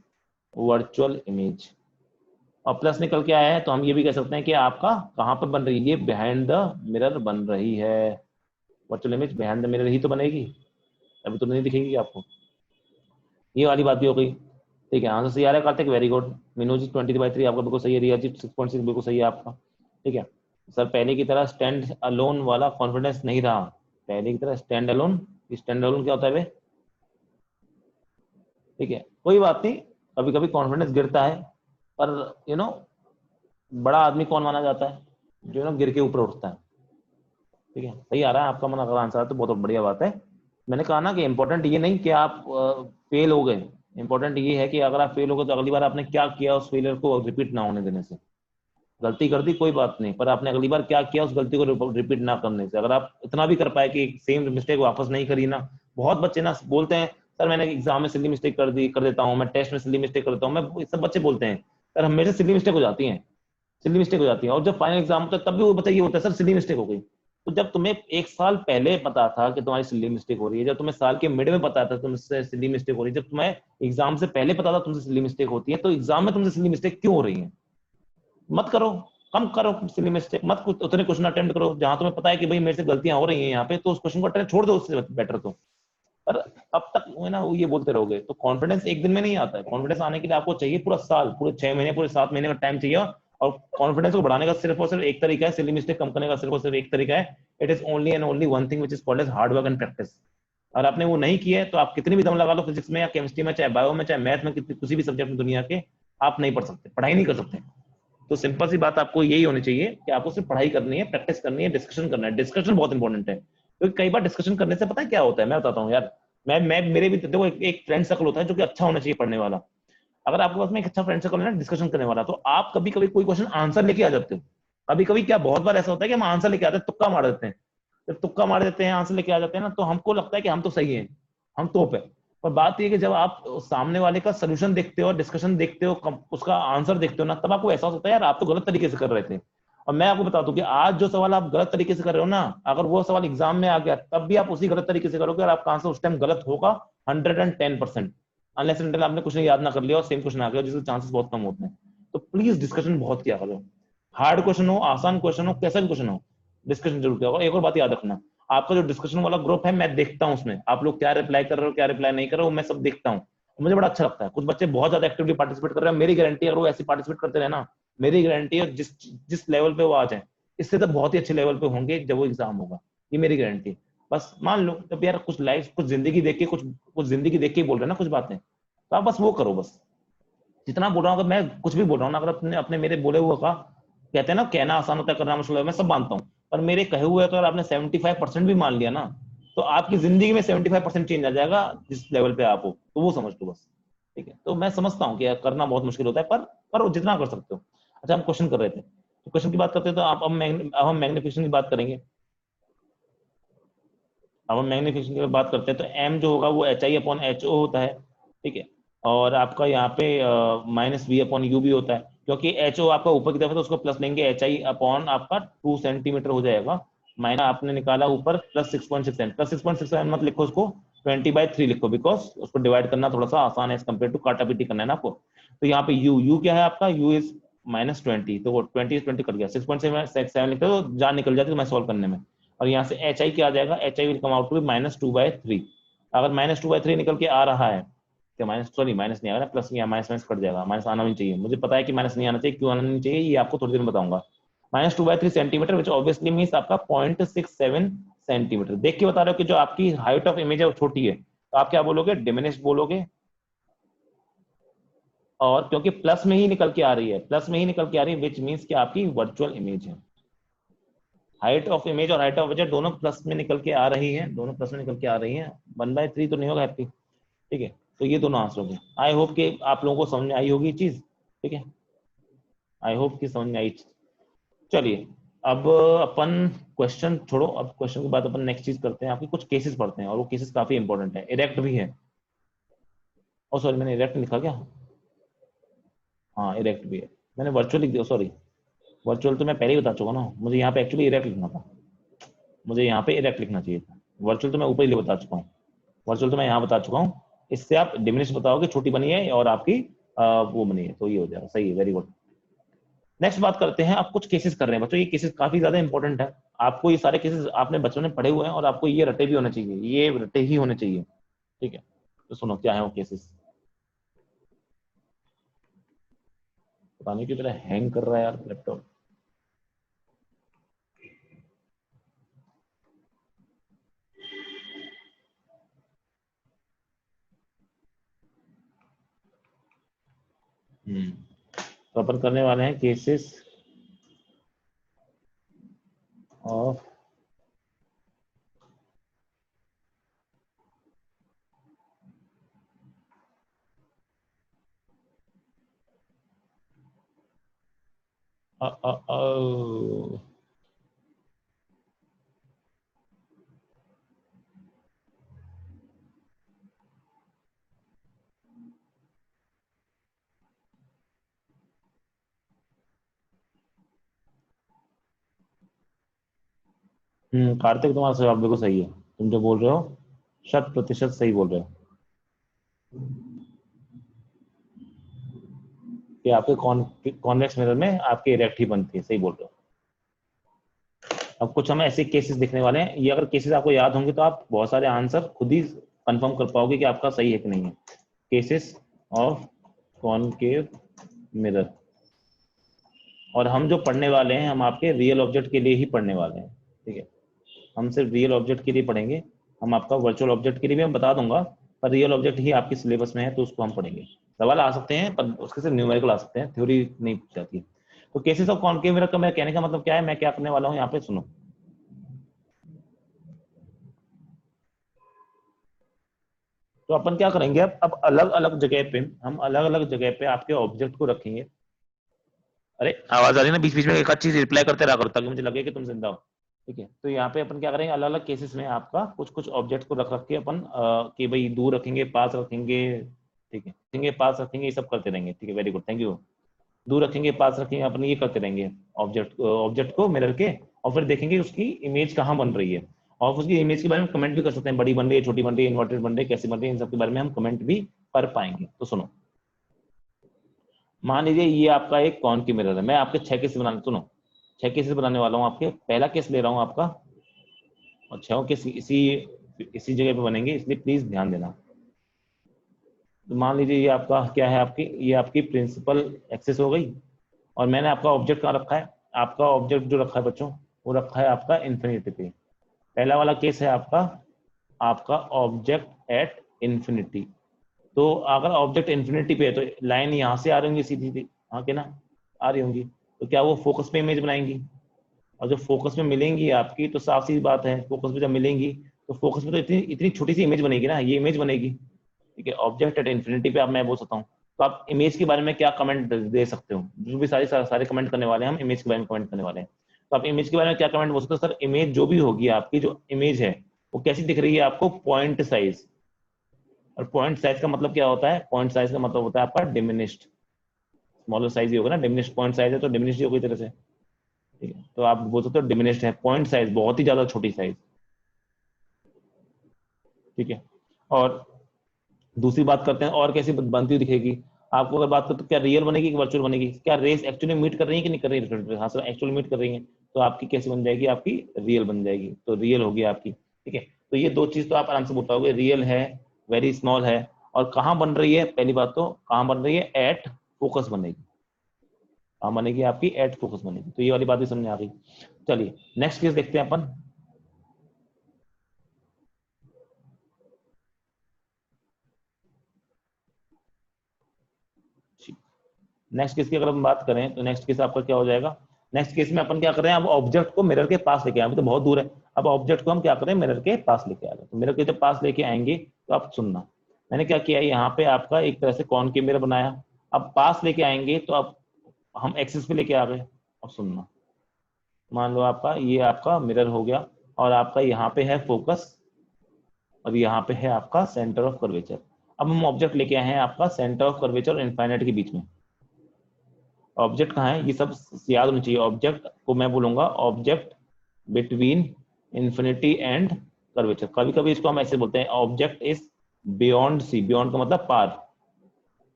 virtual image. और प्लस निकल के आया है तो हम ये भी कह सकते हैं कि आपका कहाँ पर बन रही है, ये बिहाइंड द मिरर बन रही है। Virtual image behind the mirror ही तो बनेगी, अभी तो नहीं दिखेगी आपको। ये वाली बात भी हो गई, ठीक है। आंसर सही आ रहा है कार्तिक, वेरी गुड। मीनू जी 20/3 आपका बिल्कुल सही है। रिया जी 6.6 बिल्कुल सही है आपका, ठीक है। सर पहले की तरह स्टैंड अलोन वाला कॉन्फिडेंस नहीं रहा। पहले की तरह स्टैंड अलोन, स्टैंड अलोन क्या होता है बे? ठीक है, कोई बात नहीं, कभी कभी कॉन्फिडेंस गिरता है, पर बड़ा आदमी कौन माना जाता है? जो गिर के ऊपर उठता है। ठीक है, सही आ रहा है आपका मन, अगर आंसर तो बहुत बढ़िया बात है। मैंने कहा ना कि इंपॉर्टेंट ये नहीं कि आप फेल हो गए, इंपॉर्टेंट ये है कि अगर आप फेल हो गए तो अगली बार आपने क्या किया उस फेलियर को रिपीट ना होने देने से। गलती कर दी कोई बात नहीं, पर आपने अगली बार क्या किया उस गलती को रिपीट ना करने से। अगर आप इतना भी कर पाए कि सेम मिस्टेक वापस नहीं करी ना। बहुत बच्चे ना बोलते हैं सर मैंने एग्जाम में सिली मिस्टेक कर देता हूँ, मैं टेस्ट में सिली मिस्टेक कर देता हूँ। मैं सब बच्चे बोलते हैं सर हमेशा सिली मिस्टेक हो जाती है, सिली मिस्टेक हो जाती है। और जब फाइनल एग्जाम होता है तब भी वो बच्चा ये होता है सर सिली मिस्टेक हो गई। तो जब तुम्हें एक साल पहले पता था कि तुम्हारी सिली मिस्टेक हो रही है, जब तुम्हें साल के मिड में पता था तुमसे सिली मिस्टेक हो रही है, जब तुम्हें एग्जाम से पहले पता था तुमसे सिली मिस्टेक होती है, तो एग्जाम में तुमसे सिली मिस्टेक क्यों हो रही है? मत करो, कम करो सिली मिस्टेक, मत उतने क्वेश्चन अटेम्प्ट करो जहां तुम्हें पता है कि भाई मेरे से गलतियां हो रही हैं यहाँ पे, तो उस क्वेश्चन को अटेम्प्ट छोड़ दो, उससे बेटर तो। पर अब तक वो है ना वो ये बोलते रहोगे तो कॉन्फिडेंस एक दिन में नहीं आता है। कॉन्फिडेंस आने के लिए आपको चाहिए पूरा साल, पूरे 6 महीने, पूरे 7 महीने का टाइम चाहिए। और कॉन्फिडेंस को बढ़ाने का सिर्फ और सिर्फ एक तरीका है, सिली मिस्टेक कम करने का सिर्फ और सिर्फ एक तरीका है। It is only and only one thing which is called as hard work and practice. और आपने वो नहीं किया है तो आप कितनी भी दम लगा लो फिजिक्स में या केमिस्ट्री में, चाहे बायो में, चाहे मैथ में, किसी भी सब्जेक्ट में दुनिया के, आप नहीं पढ़ सकते, पढ़ाई नहीं कर सकते। तो सिंपल सी बात आपको यही होनी चाहिए कि आपको सिर्फ पढ़ाई करनी है, प्रैक्टिस करनी है, डिस्कशन करना है। डिस्कशन बहुत इंपॉर्टेंट है, क्योंकि कई बार डिस्कशन करने से पता है क्या होता है, मैं बताता हूँ यार। मैं मेरे भी देखो एक फ्रेंड सर्कल होता है जो कि अच्छा होना चाहिए पढ़ने वाला। अगर आपके पास में एक अच्छा फ्रेंड सर्कल है ना डिस्कशन करने वाला, तो आप कभी कभी कोई क्वेश्चन आंसर लेके आ जाते हो। कभी कभी क्या बहुत बार ऐसा होता है कि हम आंसर लेके आते हैं, तुक्का मार देते हैं। जब तुक्का मार देते हैं, आंसर लेके आ जाते हैं ना, तो हमको लगता है कि हम तो सही हैं, हम टॉप है। पर बात यह कि जब आप सामने वाले का सोल्यूशन देखते हो, डिस्कशन देखते हो, उसका आंसर देखते हो ना, तब आपको एहसास होता है यार आप तो गलत तरीके से कर रहे थे। और मैं आपको बता दूं कि आज जो सवाल आप गलत तरीके से कर रहे हो ना, अगर वो सवाल एग्जाम में आ गया तब भी आप उसी गलत तरीके से करोगे और आपका आंसर उस टाइम गलत होगा 110%। अनलेस एंटिल आपने कुछ नहीं याद ना कर लिया और सेम क्वेश्चन आ गया, जिसके चांसेस बहुत कम होते हैं। तो प्लीज डिस्कशन बहुत किया करो। हार्ड क्वेश्चन हो, आसान क्वेश्चन हो, कैसा भी क्वेश्चन हो, डिस्कशन जरूर किया करो। एक और बात याद रखना, आपका जो डिस्कशन वाला ग्रुप है मैं देखता हूँ उसमें आप लोग क्या रिप्लाई कर रहे हो, क्या रिप्लाई नहीं कर रहे हो, मैं सब देखता हूँ। मुझे बड़ा अच्छा लगता है, कुछ बच्चे बहुत ज्यादा एक्टिवली पार्टिसिपेट कर रहे हैं। मेरी गारंटी अगर वो ऐसे पार्टिसिपेट करते रहे ना, मेरी गारंटी है जिस जिस लेवल पे वो आ जाए, इससे तो बहुत ही अच्छे लेवल पे होंगे जब वो एग्जाम होगा, ये मेरी गारंटी। बस मान लो जब यार कुछ लाइफ, कुछ जिंदगी देख के, कुछ जिंदगी देख के बोल रहे हैं ना कुछ बातें, तो आप बस वो करो। बस जितना बोल रहा हूँ, अगर मैं कुछ भी बोल रहा हूँ ना, अगर अपने अपने मेरे बोले हुए का, कहते हैं ना कहना आसान होता है करना मुश्किल है, मैं सब मानता हूँ, पर मेरे कहे हुए तो अगर आपने 75% भी मान लिया ना, तो आपकी जिंदगी में 75% चेंज आ जाएगा जिस लेवल पे आप हो, तो वो समझ लो बस। ठीक है, तो मैं समझता हूँ कि यार करना बहुत मुश्किल होता है, पर करो जितना कर सकते हो। अच्छा, हम क्वेश्चन कर रहे थे, तो क्वेश्चन की बात करते हैं, तो आप अब हम मैग्निफिकेशन की बात करेंगे। अब हम मैग्निफिकेशन की बात करते हैं, तो एम जो होगा वो H I upon H O होता है। ठीक है, और आपका यहाँ पे माइनस वी अपॉन यू भी होता है, क्योंकि एच ओ आपका ऊपर की तरफ है तो उसको प्लस लेंगे, एच आई अपॉन आपका 2 सेंटीमीटर हो जाएगा, माइनस आपने निकाला ऊपर प्लस 6.6 प्लस 6.6 मत लिखो, उसको 20/3 लिखो, बिकॉज उसको डिवाइड करना थोड़ा सा आसान है एज कम्पेयर टू काटापीटी करना है ना आपको। तो यहाँ पे यू क्या है आपका, यू इज -20, तो वो 20 कट गया, 6.7 लिखते हो तो जान निकल जाती है मैं सॉल्व करने में। और यहाँ से एच आई क्या आ जाएगा, H I will come out to be -2/3। अगर -2/3 निकल के आ रहा है, क्या माइनस, सॉरी माइनस नहीं आ रहा, प्लस या माइनस माइनस कट जाएगा, माइनस आना नहीं चाहिए, मुझे पता है कि माइनस नहीं आना चाहिए, क्यों आना नहीं चाहिए ये आपको थोड़ी देर में बताऊंगा। -2/3 सेंटीमीटर, विच ऑब्वियसली मीन्स आपका 0.67 सेंटीमीटर। देख के बता रहे हो कि जो आपकी हाइट ऑफ इमेज है वो छोटी है, तो आप क्या बोलोगे, डिमिनिश बोलोगे। और क्योंकि प्लस में ही निकल के आ रही है, प्लस में ही निकल के आ रही है, विच मीन्स कि आपकी वर्चुअल इमेज है। हाइट ऑफ इमेज और हाइट ऑफ ऑब्जेक्ट दोनों प्लस में निकल के आ रही है, दोनों प्लस में निकल के आ रही है, 1/3 तो नहीं होगा हैप्पी। ठीक है, तो ये दोनों आंसर होंगे। आई होप कि आप लोगों को समझ में आई होगी ये चीज। ठीक है, आई होप कि समझ में आई। चलिए, अब अपन क्वेश्चन छोड़ो, अब क्वेश्चन के बाद अपन नेक्स्ट चीज करते हैं, आपके कुछ केसेस पढ़ते हैं, और वो केसेस काफी इंपॉर्टेंट है, इरेक्ट भी है। और सॉरी, मैंने इरेक्ट लिखा क्या, हाँ इरेक्ट भी है, मैंने वर्चुअल लिख दिया, सॉरी। वर्चुअल तो मैं पहले ही बता चुका ना, मुझे यहाँ पे एक्चुअली इरेक्ट लिखना था, मुझे यहाँ पे इरेक्ट लिखना चाहिए था। वर्चुअल तो मैं ऊपर ही बता चुका हूँ, वर्चुअल तो मैं यहाँ बता चुका हूँ। इससे आप डिमिनिश बताओगे, छोटी बनी है और आपकी वो बनी है, तो ये हो जाएगा, सही है, वेरी गुड। नेक्स्ट बात करते हैं, आप कुछ केसेस कर रहे हैं बच्चों, ये केसेस काफी ज्यादा इंपॉर्टेंट है। आपको ये सारे केसेस आपने बच्चों ने पढ़े हुए हैं, और आपको ये रटे भी होने चाहिए, ये रटे ही होने चाहिए। ठीक है, तो सुनो क्या है वो केसेस। पता नहीं क्यों मेरा हैंग कर रहा है यार लैपटॉप। तो अपन करने वाले हैं केसेस ऑफ कार्तिक, तुम्हारा जवाब बिल्कुल सही है, तुम जो बोल रहे हो 100% सही बोल रहे हो, कि आपके कॉन्वेक्स मिरर में आपके इरेक्ट ही बनती है, सही बोल रहे हो। अब कुछ हम ऐसे केसेस देखने वाले हैं, ये अगर केसेस आपको याद होंगे तो आप बहुत सारे आंसर खुद ही कंफर्म कर पाओगे कि आपका सही है कि नहीं है। केसेस ऑफ कॉनकेव मिरर, और हम जो पढ़ने वाले हैं, हम आपके रियल ऑब्जेक्ट के लिए ही पढ़ने वाले हैं। ठीक है, हम सिर्फ रियल ऑब्जेक्ट के लिए पढ़ेंगे, हम आपका वर्चुअल ऑब्जेक्ट के लिए भी मैं बता दूंगा, पर रियल ऑब्जेक्ट ही आपके सिलेबस में है तो उसको हम पढ़ेंगे। सवाल आ सकते हैं पर उसके सिर्फ न्यूमेरिकल आ सकते हैं, थ्योरी नहीं पूछ जाती है। तो केसेस ऑफ कॉनकेव मिरर का मेरा कहने का मतलब क्या है, मैं क्या करने वाला हूँ यहाँ पे सुनो। तो अपन क्या करेंगे, अब अलग अलग जगह पे, हम अलग अलग जगह पे आपके ऑब्जेक्ट को रखेंगे। अरे आवाज आ रही है ना, बीच बीच में एक अच्छी रिप्लाई करते रहा करो, ताकि मुझे लगे कि तुम जिंदा हो। ठीक है, तो यहाँ पे अपन क्या करेंगे, अलग अलग केसेस में आपका कुछ कुछ ऑब्जेक्ट को रख रख के अपन कि भाई दूर रखेंगे, पास रखेंगे। ठीक है, रखेंगे, पास रखेंगे, ये सब करते रहेंगे। ठीक है, वेरी गुड, थैंक यू। दूर रखेंगे, पास रखेंगे, अपन ये करते रहेंगे ऑब्जेक्ट ऑब्जेक्ट को मिरर के, और फिर देखेंगे उसकी इमेज कहाँ बन रही है, और उसकी इमेज के बारे में कमेंट भी कर सकते हैं, बड़ी बन रही है, छोटी बन रही है, इन्वर्टेड बन रही है, कैसी बन रही है, इन सब के बारे में हम कमेंट भी कर पाएंगे। तो सुनो, मान लीजिए ये आपका एक कॉन की मिरर है, मैं आपके 6 केसेस बनाने, सुनो 6 केसेस बनाने वाला हूँ आपके, पहला केस ले रहा हूँ आपका, और 6 केस इसी इसी जगह पे बनेंगे, इसलिए प्लीज ध्यान देना। तो मान लीजिए ये आपका क्या है, आपकी ये आपकी प्रिंसिपल एक्सेस हो गई, और मैंने आपका ऑब्जेक्ट कहाँ रखा है, आपका ऑब्जेक्ट जो रखा है बच्चों, वो रखा है आपका इन्फिनिटी पे। पहला वाला केस है आपका, आपका ऑब्जेक्ट एट इन्फिनिटी। तो अगर ऑब्जेक्ट इन्फिनिटी पे है तो लाइन यहाँ से आ रही होंगी सीधी सीधी, हाँ के ना, आ रही होंगी, तो क्या वो फोकस पे इमेज बनाएंगी, और जब फोकस में मिलेंगी आपकी तो साफ सी बात है, फोकस में जब मिलेंगी तो फोकस में तो इतनी इतनी छोटी सी इमेज बनेगी ना, ये इमेज बनेगी, ठीक है। ऑब्जेक्ट एट इन्फिनिटी पे अब मैं बोल सकता हूँ, तो आप इमेज के बारे में क्या कमेंट दे सकते हो, जो भी सारे कमेंट करने वाले हैं हम इमेज के बारे में कमेंट करने वाले हैं। तो आप इमेज के बारे में क्या कमेंट बोल सकते हो, सर इमेज जो भी होगी आपकी जो इमेज है वो कैसी दिख रही है आपको, पॉइंट साइज। और पॉइंट साइज का मतलब क्या होता है, पॉइंट साइज का मतलब होता है आपका डिमिनिश्ड, स्मॉलर साइज ही होगा ना, डिमिनिश्ड पॉइंट साइज है तो डिमिनिश्ड ही होगी तरह से, ठीक है। तो आप बोल सकते हो डिमिनिश्ड है, पॉइंट साइज बहुत ही ज्यादा छोटी साइज, ठीक है। और दूसरी बात करते हैं और कैसी बनती हुई दिखेगी आपको, अगर बात करें तो क्या रियल बनेगी कि वर्चुअल बनेगी, क्या रेस एक्चुअली मीट कर रही है कि नहीं कर रही है, हाँ सर एक्चुअली मीट कर रही है, तो आपकी कैसी बन जाएगी, आपकी रियल बन जाएगी, तो रियल होगी आपकी, ठीक है। तो ये दो चीज तो आप आराम से बताओगे, रियल है, वेरी स्मॉल है, और कहाँ बन रही है, पहली बात तो कहाँ बन रही है, एट फोकस बनेगी, कहाँ बनेगी आपकी, एट फोकस बनेगी, तो ये वाली बात भी समझ आ गई। चलिए नेक्स्ट केस देखते हैं अपन। नेक्स्ट केस की अगर हम बात करें तो नेक्स्ट केस आपका क्या हो जाएगा, नेक्स्ट केस में अपन क्या कर रहे हैं, अब ऑब्जेक्ट को मिरर के पास लेके आए, अभी तो बहुत दूर है, अब ऑब्जेक्ट को हम क्या करें, मिरर के पास लेके आ रहे हैं, तो मिरर के जब पास लेके आएंगे तो आप सुनना, मैंने क्या किया, यहाँ पे आपका एक तरह से कॉन के मिरर बनाया, अब पास लेके आएंगे तो अब हम एक्सिस पे लेके आ गए, अब सुनना, मान लो आपका ये आपका मिरर हो गया, और आपका यहाँ पे है फोकस, और यहाँ पे है आपका सेंटर ऑफ कर्वेचर, अब हम ऑब्जेक्ट लेके आए हैं आपका सेंटर ऑफ कर्वेचर और इनफाइनाइट के बीच में, ऑब्जेक्ट कहाँ है, ये सब याद होना चाहिए, ऑब्जेक्ट को मैं बोलूंगा object between infinity and curvature, कभी कभी इसको हम ऐसे बोलते हैं, object is beyond C, beyond का मतलब पार,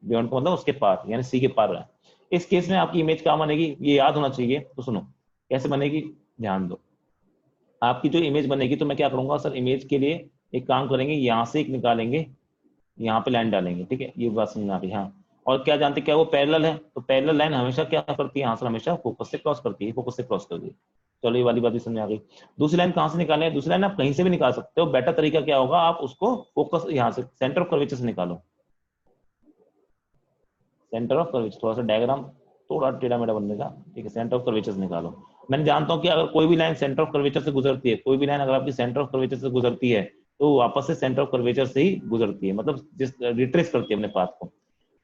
बियॉन्ड का मतलब उसके पार, यानी सी के पार है। इस केस में आपकी इमेज क्या बनेगी, ये याद होना चाहिए, तो सुनो कैसे बनेगी, ध्यान दो, आपकी जो इमेज बनेगी, तो मैं क्या करूंगा सर, इमेज के लिए एक काम करेंगे, यहाँ से एक निकालेंगे, यहाँ पे लाइन डालेंगे, ठीक है, ये बात समझ आ गई, हाँ। और क्या जानते क्या वो पैरेलल है, तो पैरेलल लाइन हमेशा क्या करती है, यहाँ से हमेशा फोकस से क्रॉस करती है, फोकस से क्रॉस कर दी, चलो ये वाली बात भी समझ आ गई। दूसरी लाइन कहाँ से निकालें, दूसरी लाइन आप कहीं से भी निकाल सकते हो, बेटर तरीका क्या होगा, आप उसको फोकस यहाँ से सेंटर ऑफ कर्वेचर से निकालो, सेंटर ऑफ कर्वेचर, थोड़ा सा डायग्राम थोड़ा टेढ़ा मेढ़ा बनने का, ठीक है, सेंटर ऑफ कर्वेचर से निकालो। मैंने जानता हूँ कि अगर कोई भी लाइन सेंटर ऑफ कर्वेचर से गुजरती है, कोई भी लाइन अगर आपकी सेंटर ऑफ कर्वेचर से गुजरती है, तो वापस से सेंटर ऑफ कर्वेचर से ही गुजरती है, मतलब जिस रिट्रेस करती है अपने पाथ को।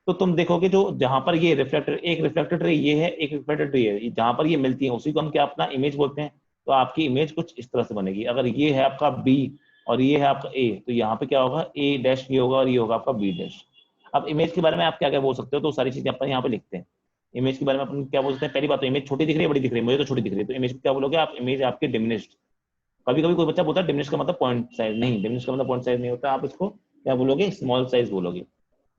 तो तुम देखोगे जो जहां पर ये रिफ्लेक्टर, एक रिफ्लेक्टेड रे ये है, एक रिफ्लेक्टेड रे है, जहां पर ये मिलती है उसी को हम क्या अपना इमेज बोलते हैं। तो आपकी इमेज कुछ इस तरह से बनेगी, अगर ये है आपका बी और ये है आपका ए, तो यहाँ पे क्या होगा, ए डैश ये होगा और ये होगा आपका बी डैश। अब इमेज के बारे में आप क्या क्या बोल सकते हो, तो सारी चीजें अपन यहाँ पे लिखते हैं। इमेज के बारे में अपन क्या बोल सकते हैं, पहली बात तो इमेज छोटी दिख रही है, बड़ी दिख रही है, मुझे तो छोटी दिख रही है, तो इमेज क्या बोलोगे आप, इमेज आपकी डिमिनिश्ड। कभी कभी कोई बच्चा बोलता है डिमिनिश का मतलब पॉइंट साइज, नहीं, डिमिनिश का मतलब पॉइंट साइज नहीं होता, आप इसको क्या बोलोगे, स्मॉल साइज बोलोगे।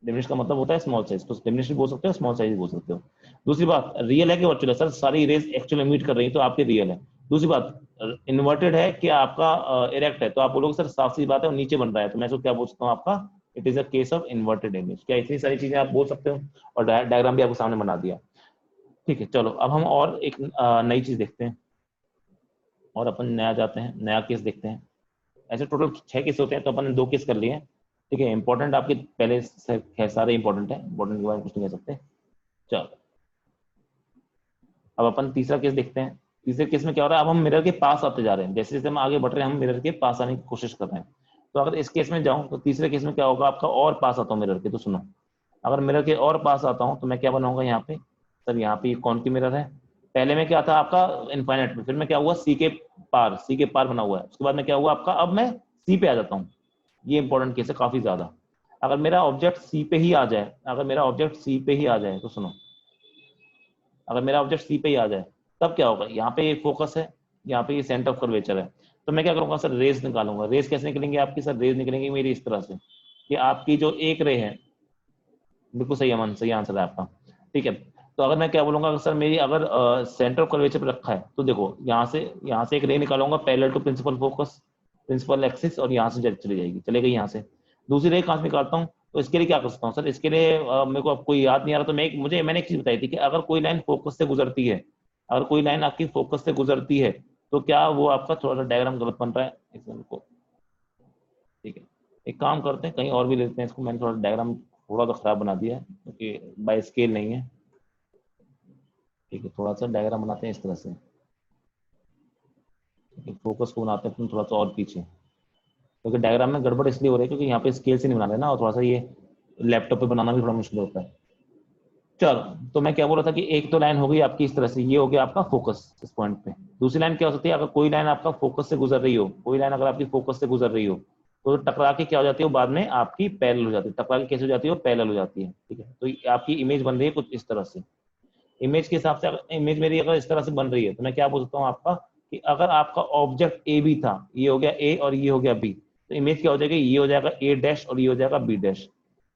डिमिनिश का मतलब होता है स्मॉल साइज, तो डिमिनिश भी बोल सकते हो, स्मॉल साइज भी बोल सकते हो। दूसरी बात, रियल है कि वर्चुअल है, सर सारी रेज एक्चुअली मीट कर रही है तो आपकी रियल है। दूसरी बात, इन्वर्टेड है कि आपका इरेक्ट है, तो आप बोलोगे सर साफ सी बात है, और नीचे बन रहा है, तो मैं इसको क्या बोल सकता हूँ आपका, it is a case of inverted image. क्या इतनी सारी चीजें आप बोल सकते हो, और डायग्राम भी आपको सामने बना दिया, ठीक है। चलो अब हम और एक नई चीज देखते हैं, और अपन नया जाते हैं, नया केस देखते हैं। ऐसे टोटल 6 केस होते हैं, तो अपन ने 2 केस कर लिए हैं, ठीक है। इंपॉर्टेंट आपके पहले से सारे इंपॉर्टेंट है, इंपॉर्टेंट के बारे में कुछ नहीं कह सकते। चलो अब अपन तीसरा केस देखते हैं। तीसरे केस में क्या हो रहा है, अब हम मिरर के पास आते जा रहे हैं, जैसे जैसे हम आगे बढ़ रहे हैं हम मिरर के पास आने की कोशिश कर रहे हैं। तो अगर इस केस में जाऊं तो तीसरे केस में क्या होगा आपका, और पास आता हूँ मिरर के, तो सुनो, अगर मिरर के और पास आता हूँ तो मैं क्या बनाऊंगा यहाँ पे, सर यहाँ पे कौन की मिरर है, पहले में क्या था आपका इनफाइनाइट में, फिर मैं क्या हुआ सी के पार, सी के पार बना हुआ है, उसके बाद में क्या हुआ आपका, अब मैं सी पे आ जाता हूँ। ये इंपॉर्टेंट केस है काफी ज्यादा। अगर मेरा ऑब्जेक्ट सी पे ही आ जाए, अगर मेरा ऑब्जेक्ट सी पे ही आ जाए, तो सुनो, अगर मेरा ऑब्जेक्ट सी पे ही आ जाए, तब क्या होगा, यहाँ पे ये फोकस है, यहाँ पे ये सेंटर ऑफ कर्वेचर है, तो मैं क्या करूंगा सर, रेस निकालूंगा। रेस कैसे निकलेंगे आपकी, सर रेस निकलेंगे मेरी इस तरह से, कि आपकी जो एक रे है, बिल्कुल सही अमन, सही आंसर है आपका, ठीक है। तो अगर मैं क्या बोलूंगा, अगर सर मेरी अगर सेंटर ऑफ कर्वेचर पे रखा है, तो देखो यहाँ से एक रे निकालूंगा parallel to principal focus, principal axis, और यहाँ से चली जाएगी, चले गई यहाँ से। दूसरी रे कहाँ से निकालता हूँ, तो इसके लिए क्या कर सकता हूँ सर, इसके लिए मेरे को अब कोई याद नहीं आ रहा, तो मैंने एक चीज बताई थी कि अगर कोई लाइन फोकस से गुजरती है, अगर कोई लाइन आपकी फोकस से गुजरती है, तो क्या वो आपका थोड़ा सा डायग्राम गलत बन रहा है, इसको, ठीक है, एक काम करते हैं कहीं और भी लेते हैं इसको, मैंने थोड़ा डायग्राम थोड़ा तो खराब बना दिया है क्योंकि बाय स्केल नहीं है, ठीक है, थोड़ा सा डायग्राम बनाते हैं इस तरह से, फोकस को बनाते हैं थोड़ा सा और पीछे, क्योंकि डायग्राम में गड़बड़ इसलिए हो रही है क्योंकि यहाँ पे स्केल से नहीं बना रहे ना, और थोड़ा सा ये लैपटॉप पे बनाना भी थोड़ा मुश्किल होता है। चलो, तो मैं क्या बोल रहा था कि एक तो लाइन हो गई आपकी इस तरह से, ये हो गया आपका फोकस इस पॉइंट पे। दूसरी लाइन क्या हो सकती है, अगर कोई लाइन आपका फोकस से गुजर रही हो, कोई लाइन अगर आपकी फोकस से गुजर रही हो, तो टकरा के क्या हो जाती है, वो बाद में आपकी पैरेलल हो जाती है। टकरा के कैसे हो जाती है, वो पैरेलल हो जाती है। ठीक है, तो आपकी इमेज बन रही है कुछ इस तरह से। इमेज के हिसाब से इमेज मेरी अगर इस तरह से बन रही है, तो मैं क्या बोल सकता हूँ आपका, कि अगर आपका ऑब्जेक्ट ए बी था, ये हो गया ए और ये हो गया बी, तो इमेज क्या हो जाएगी, ये हो जाएगा ए डैश और ये हो जाएगा बी डैश।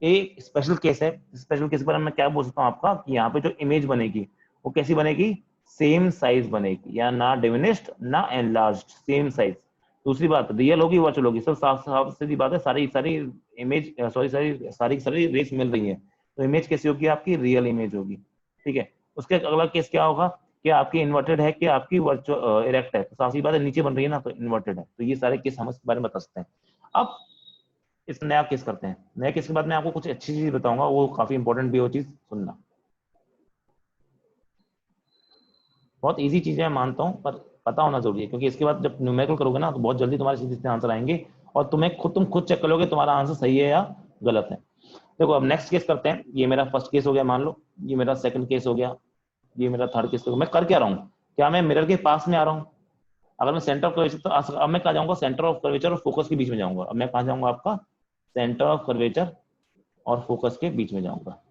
ए स्पेशल केस है। स्पेशल केस पर मैं क्या बोल सकता हूँ आपका, कि यहाँ पे जो इमेज बनेगी वो कैसी बनेगी, सेम साइज बनेगी, या ना डिमिनिश्ड ना एनलार्ज्ड, सेम साइज। दूसरी बात, रियल होगी वर्चुअल होगी, सब साफ साफ सीधी बात है। सारी सारी इमेज सॉरी सारी सारी सारी रेस मिल रही है, तो इमेज कैसी होगी, आपकी रियल इमेज होगी। ठीक है, उसके अगला केस क्या होगा, कि आपकी इन्वर्टेड है कि आपकी वर्चुअल इरेक्ट है, तो साफ बात है नीचे बन रही है ना, तो इन्वर्टेड है। तो ये सारे केस हम इसके बारे में बता सकते हैं। अब इस नया केस करते हैं। नया केस के बाद मैं आपको कुछ अच्छी चीज बताऊंगा, वो काफी इंपॉर्टेंट भी, वो चीज सुनना। बहुत इजी चीज है मानता हूँ, पर पता होना जरूरी है, क्योंकि इसके बाद जब न्यूमेरिकल करोगे ना, तो बहुत जल्दी तुम्हारे सीधे सीधे आंसर आएंगे, और तुम खुद चेक करोगे तुम्हारा आंसर सही है या गलत है। देखो, अब नेक्स्ट केस करते हैं। ये मेरा फर्स्ट केस हो गया मान लो, ये मेरा सेकंड केस हो गया, ये मेरा थर्ड केस हो गया। मैं कर क्या रहा हूँ, क्या मैं मिरर के पास में आ रहा हूँ। अगर मैं सेंटर ऑफ कर्वेचर, तो अब मैं कहा जाऊंगा, सेंटर ऑफ कर्वेचर और फोकस के बीच में जाऊंगा। अब मैं कहा जाऊंगा, आपका सेंटर ऑफ कर्वेचर और फोकस के बीच में जाऊंगा।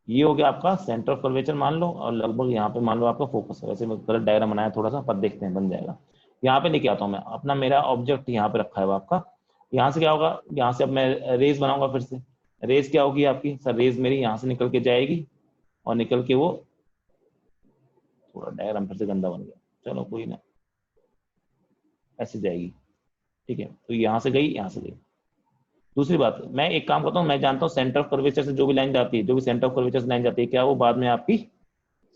ये हो गया आपका सेंटर ऑफ कर्वेचर मान लो, और लगभग यहाँ पे मान लो आपका फोकस है। वैसे मैं गलत डायग्राम बनाया थोड़ा सा, पर देखते हैं बन जाएगा। यहाँ पे लेके आता हूँ मैं अपना, मेरा ऑब्जेक्ट यहाँ पे रखा है वो आपका। यहाँ से क्या होगा, यहाँ से अब मैं रेस बनाऊंगा फिर से। रेस क्या होगी आपकी, सर रेस मेरी यहाँ से निकल के जाएगी, और निकल के वो, थोड़ा डायग्राम फिर से गंदा बन गया, चलो कोई ना, ऐसे जाएगी। ठीक है, तो यहाँ से गई, यहाँ से गई। दूसरी बात, मैं एक काम करता हूँ, मैं जानता हूँ सेंटर ऑफ कर्वेचर से जो भी लाइन जाती है, जो भी सेंटर ऑफ कर्वेचर से लाइन जाती है, क्या वो बाद में आपकी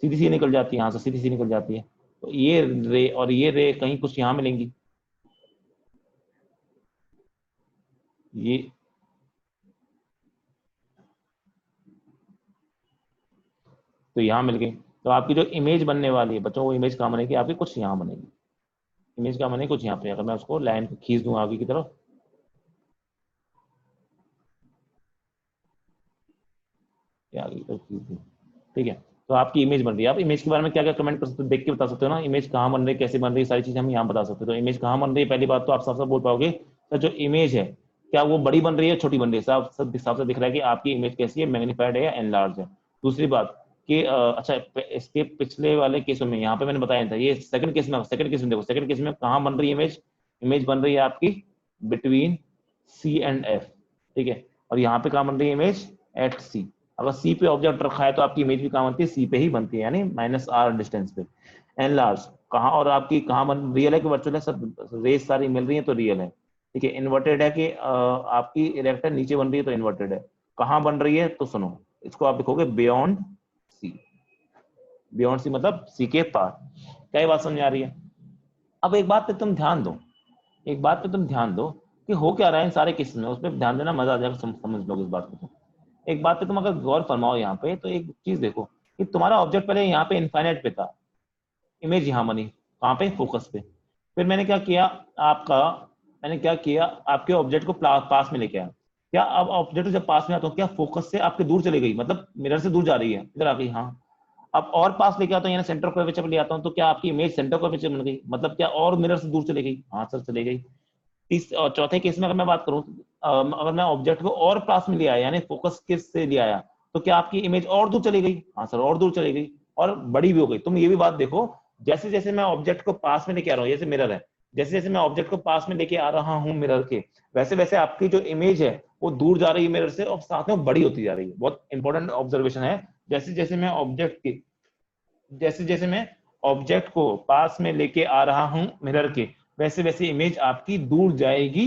सीधी सी निकल जाती है, यहाँ से सीधी सी निकल जाती है। तो ये रे और ये रे कहीं कुछ यहाँ मिलेंगी, ये तो यहाँ मिल गई। तो आपकी जो इमेज बनने वाली है बच्चों, वो इमेज कहाँ बनेगी आपकी, कुछ यहाँ बनेगी। इमेज कहाँ बनेगी, कुछ यहाँ पे। अगर मैं उसको लाइन को खींच दूँ आगे की तरफ, या आगे की तरफ खींच दूँ, ठीक है, तो आपकी इमेज बन रही है। आप इमेज के बारे में क्या क्या कमेंट कर सकते हो, देख के बता सकते हो ना, इमेज कहाँ बन रही है, कैसे बन रही है, सारी चीजें हम यहाँ बता सकते हो। तो इमेज कहाँ बन रही है, पहली बात तो आप साफ साफ बोल पाओगे, सर जो इमेज है, क्या वो बड़ी बन रही है, छोटी बन रही है, साफ साफ से दिख रहा है कि आपकी इमेज कैसी है, मैग्नीफाइड है या एनलार्ज है। दूसरी बात कि अच्छा, इसके पिछले वाले केसों में यहाँ पे मैंने बताया था, ये सेकंड केस में देखो, सेकंड केस में कहाँ बन रही है इमेज, इमेज बन रही है आपकी बिटवीन सी एंड एफ। ठीक है, और यहाँ पे कहाँ बन रही है इमेज, एट सी। अगर सी पे ऑब्जेक्ट रखा है, तो आपकी इमेज भी कहाँ बनती है, सी पे ही बनती है, यानी -r डिस्टेंस पे। एन लार्ज कहाँ, और आपकी कहाँ बन, रियल है कि वर्चुअल है, सब रेस सारी मिल रही है तो रियल है। ठीक है, इन्वर्टेड है कि आपकी इरेक्टर नीचे बन रही है तो इन्वर्टेड है। कहाँ बन रही है, तो सुनो, इसको आप लिखोगे बियॉन्ड सी। बियॉन्ड सी मतलब सी के पार। क्या ये बात समझ आ रही है। अब एक बात पे तुम ध्यान दो, एक बात पे तुम ध्यान दो, कि हो क्या रहा है इन सारे केस में, उस पर ध्यान देना, मजा आ जाएगा, समझ लोगे इस बात को। एक बात पे तुम अगर गौर फरमाओ यहाँ पे, तो एक चीज देखो, कि तुम्हारा ऑब्जेक्ट पहले यहाँ पे इनफाइनाइट पे था, इमेज यहाँ बनी कहाँ पे, फोकस पे। फिर मैंने क्या किया, आपका मैंने क्या किया, आपके ऑब्जेक्ट को पास में लेके आया। क्या अब ऑब्जेक्ट जब पास में आता हूँ, क्या फोकस से आपके दूर चली गई, मतलब मिरर से दूर जा रही है, इधर आ गई, हाँ। अब और पास लेके आता हूँ, यानी सेंटर कर्वेचर पे ले आता हूँ, तो क्या आपकी इमेज सेंटर कर्वेचर बन गई, मतलब क्या और मिरर से दूर चली गई, हाँ सर चली गई। तीस और चौथे केस में अगर मैं बात करूं, अगर मैं ऑब्जेक्ट को और पास में ले आया, यानी फोकस के से ले आया, तो क्या आपकी इमेज और दूर चली गई, हाँ सर और दूर चली गई, और बड़ी भी हो गई। तुम ये भी बात देखो, जैसे जैसे मैं ऑब्जेक्ट को पास में लेके आ रहा हूँ, जैसे मिरर है, जैसे जैसे मैं ऑब्जेक्ट को पास में लेके आ रहा हूँ मिरर के, वैसे वैसे आपकी जो इमेज है वो दूर जा रही है मिरर से, और साथ में बड़ी होती जा रही है। बहुत इंपॉर्टेंट ऑब्जर्वेशन है। जैसे जैसे मैं ऑब्जेक्ट की जैसे जैसे मैं ऑब्जेक्ट को पास में लेके आ रहा हूं मिरर के, वैसे वैसे इमेज आपकी दूर जाएगी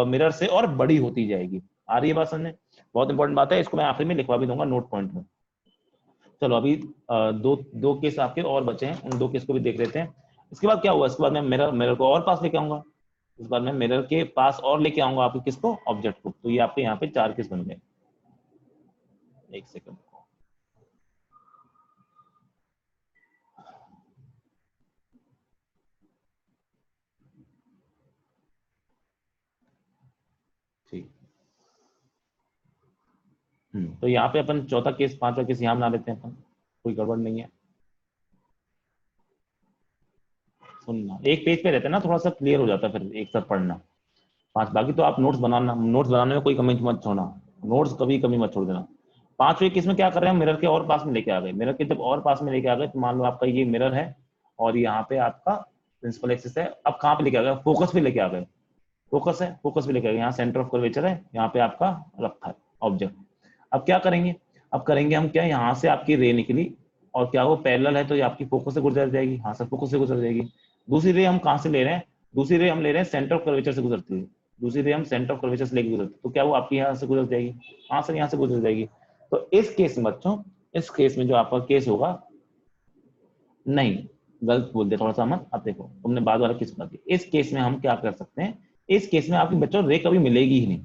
मिरर से, और बड़ी होती जाएगी। आ रही है बात समझने। बहुत इंपॉर्टेंट बात है, इसको मैं आखिर में लिखवा भी दूंगा नोट पॉइंट में। चलो अभी दो दो केस आपके और बचे हैं, उन दो केस को भी देख लेते हैं। इसके बाद क्या हुआ, इसके बाद मैं मिरर मिरर को और पास लेके आऊंगा। इस बार मैं मिरर के पास और लेके आऊंगा आपके किसको, ऑब्जेक्ट को। तो ये आपके यहाँ पे 4 केस बन गए। एक सेकंड, तो यहाँ पे अपन चौथा केस, पांचवा केस यहाँ बना लेते हैं अपन, कोई गड़बड़ नहीं है। सुनना एक पेज पे रहता है ना, थोड़ा सा क्लियर हो जाता है फिर एक साथ पढ़ना। पांच, बाकी तो आप नोट्स बनाना, नोट्स बनाने में कोई कमी मत छोड़ना, नोट्स कभी कमी मत छोड़ देना। पांचवें केस में क्या कर रहे हैं, मिरर के और पास में लेके आ गए। मिरर के जब और पास में लेके आ गए तो मान लो आपका ये मिरर है और यहाँ पे आपका प्रिंसिपल एक्सिस है। अब कहाँ पे लेके आ गए, फोकस पे लेके आ गए। फोकस है, फोकस पे लेके आ गए, यहाँ सेंटर ऑफ कर्वेचर है, यहाँ पे आपका रखा है ऑब्जेक्ट। अब क्या करेंगे, अब करेंगे हम क्या, यहाँ से आपकी रे निकली और क्या वो पैरेलल है तो ये आपकी फोकस से गुजर जाएगी, हाँ सर फोकस से गुजर जाएगी। दूसरी रे हम कहाँ से ले रहे हैं, दूसरी रे हम ले रहे हैं सेंटर ऑफ कर्वेचर से गुजरती है, दूसरी रे हम सेंटर ऑफ कर्वेचर से लेके गुजरती है, तो क्या वो आपकी यहाँ से गुजर जाएगी, हाँ सर यहाँ से गुजर जाएगी। तो इस केस में बच्चों, इस केस में जो आपका केस होगा, नहीं गलत बोल दिया थोड़ा सा अमन, अब देखो तुमने बाद वाला केस बता दिया। इस केस में हम क्या कर सकते हैं, इस केस में आपकी बच्चों रे कभी मिलेगी ही नहीं,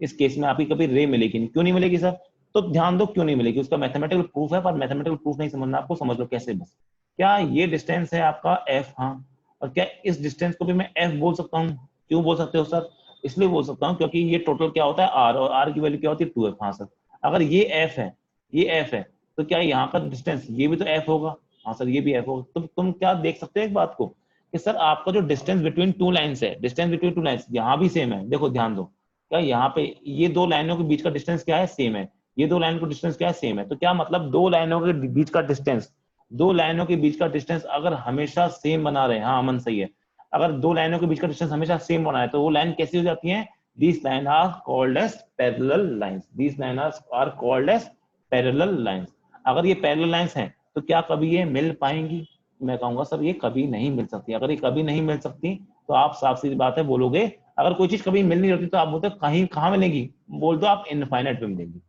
इस केस में आपकी कभी रे मिलेगी नहीं। क्यों नहीं मिलेगी सर, तो ध्यान दो क्यों नहीं मिलेगी, उसका मैथमेटिकल प्रूफ है, पर मैथमेटिकल प्रूफ नहीं समझना आपको, समझ लो कैसे बस। क्या ये डिस्टेंस है आपका एफ, हाँ, और क्या इस डिस्टेंस को भी मैं एफ बोल सकता हूँ। क्यों बोल सकते हो सर, इसलिए बोल सकता हूँ क्योंकि ये टोटल क्या होता है आर, और आर की वैल्यू क्या होती है 2f। हाँ सर, अगर ये एफ है, ये एफ है, तो क्या यहाँ का डिस्टेंस ये भी तो एफ होगा, हाँ सर ये भी एफ होगा। तो तुम क्या देख सकते हो एक बात को, कि सर आपका जो डिस्टेंस बिटवीन टू लाइन्स है, डिस्टेंस बिटवीन टू लाइन्स यहाँ भी सेम है। देखो ध्यान दो, क्या यहाँ पे ये दो लाइनों के बीच का डिस्टेंस क्या है, सेम है। ये दो लाइन का डिस्टेंस क्या है, सेम है। तो क्या मतलब दो लाइनों के बीच का डिस्टेंस, दो लाइनों के बीच का डिस्टेंस अगर हमेशा सेम बना रहे, हाँ अमन सही है, अगर दो लाइनों के बीच का डिस्टेंस हमेशा सेम बना है तो वो लाइन कैसी हो जाती है, these line are called as parallel lines, these line are called as parallel lines. अगर ये पैरेलल लाइंस हैं तो क्या कभी ये मिल पाएंगी, मैं कहूंगा सर ये कभी नहीं मिल सकती। अगर ये कभी नहीं मिल सकती तो आप साफ सीधी बात है बोलोगे, अगर कोई चीज कभी मिल नहीं रही तो आप बोलते कहीं कहाँ मिलेगी, बोल दो आप इनफाइनाइट में मिलेंगी।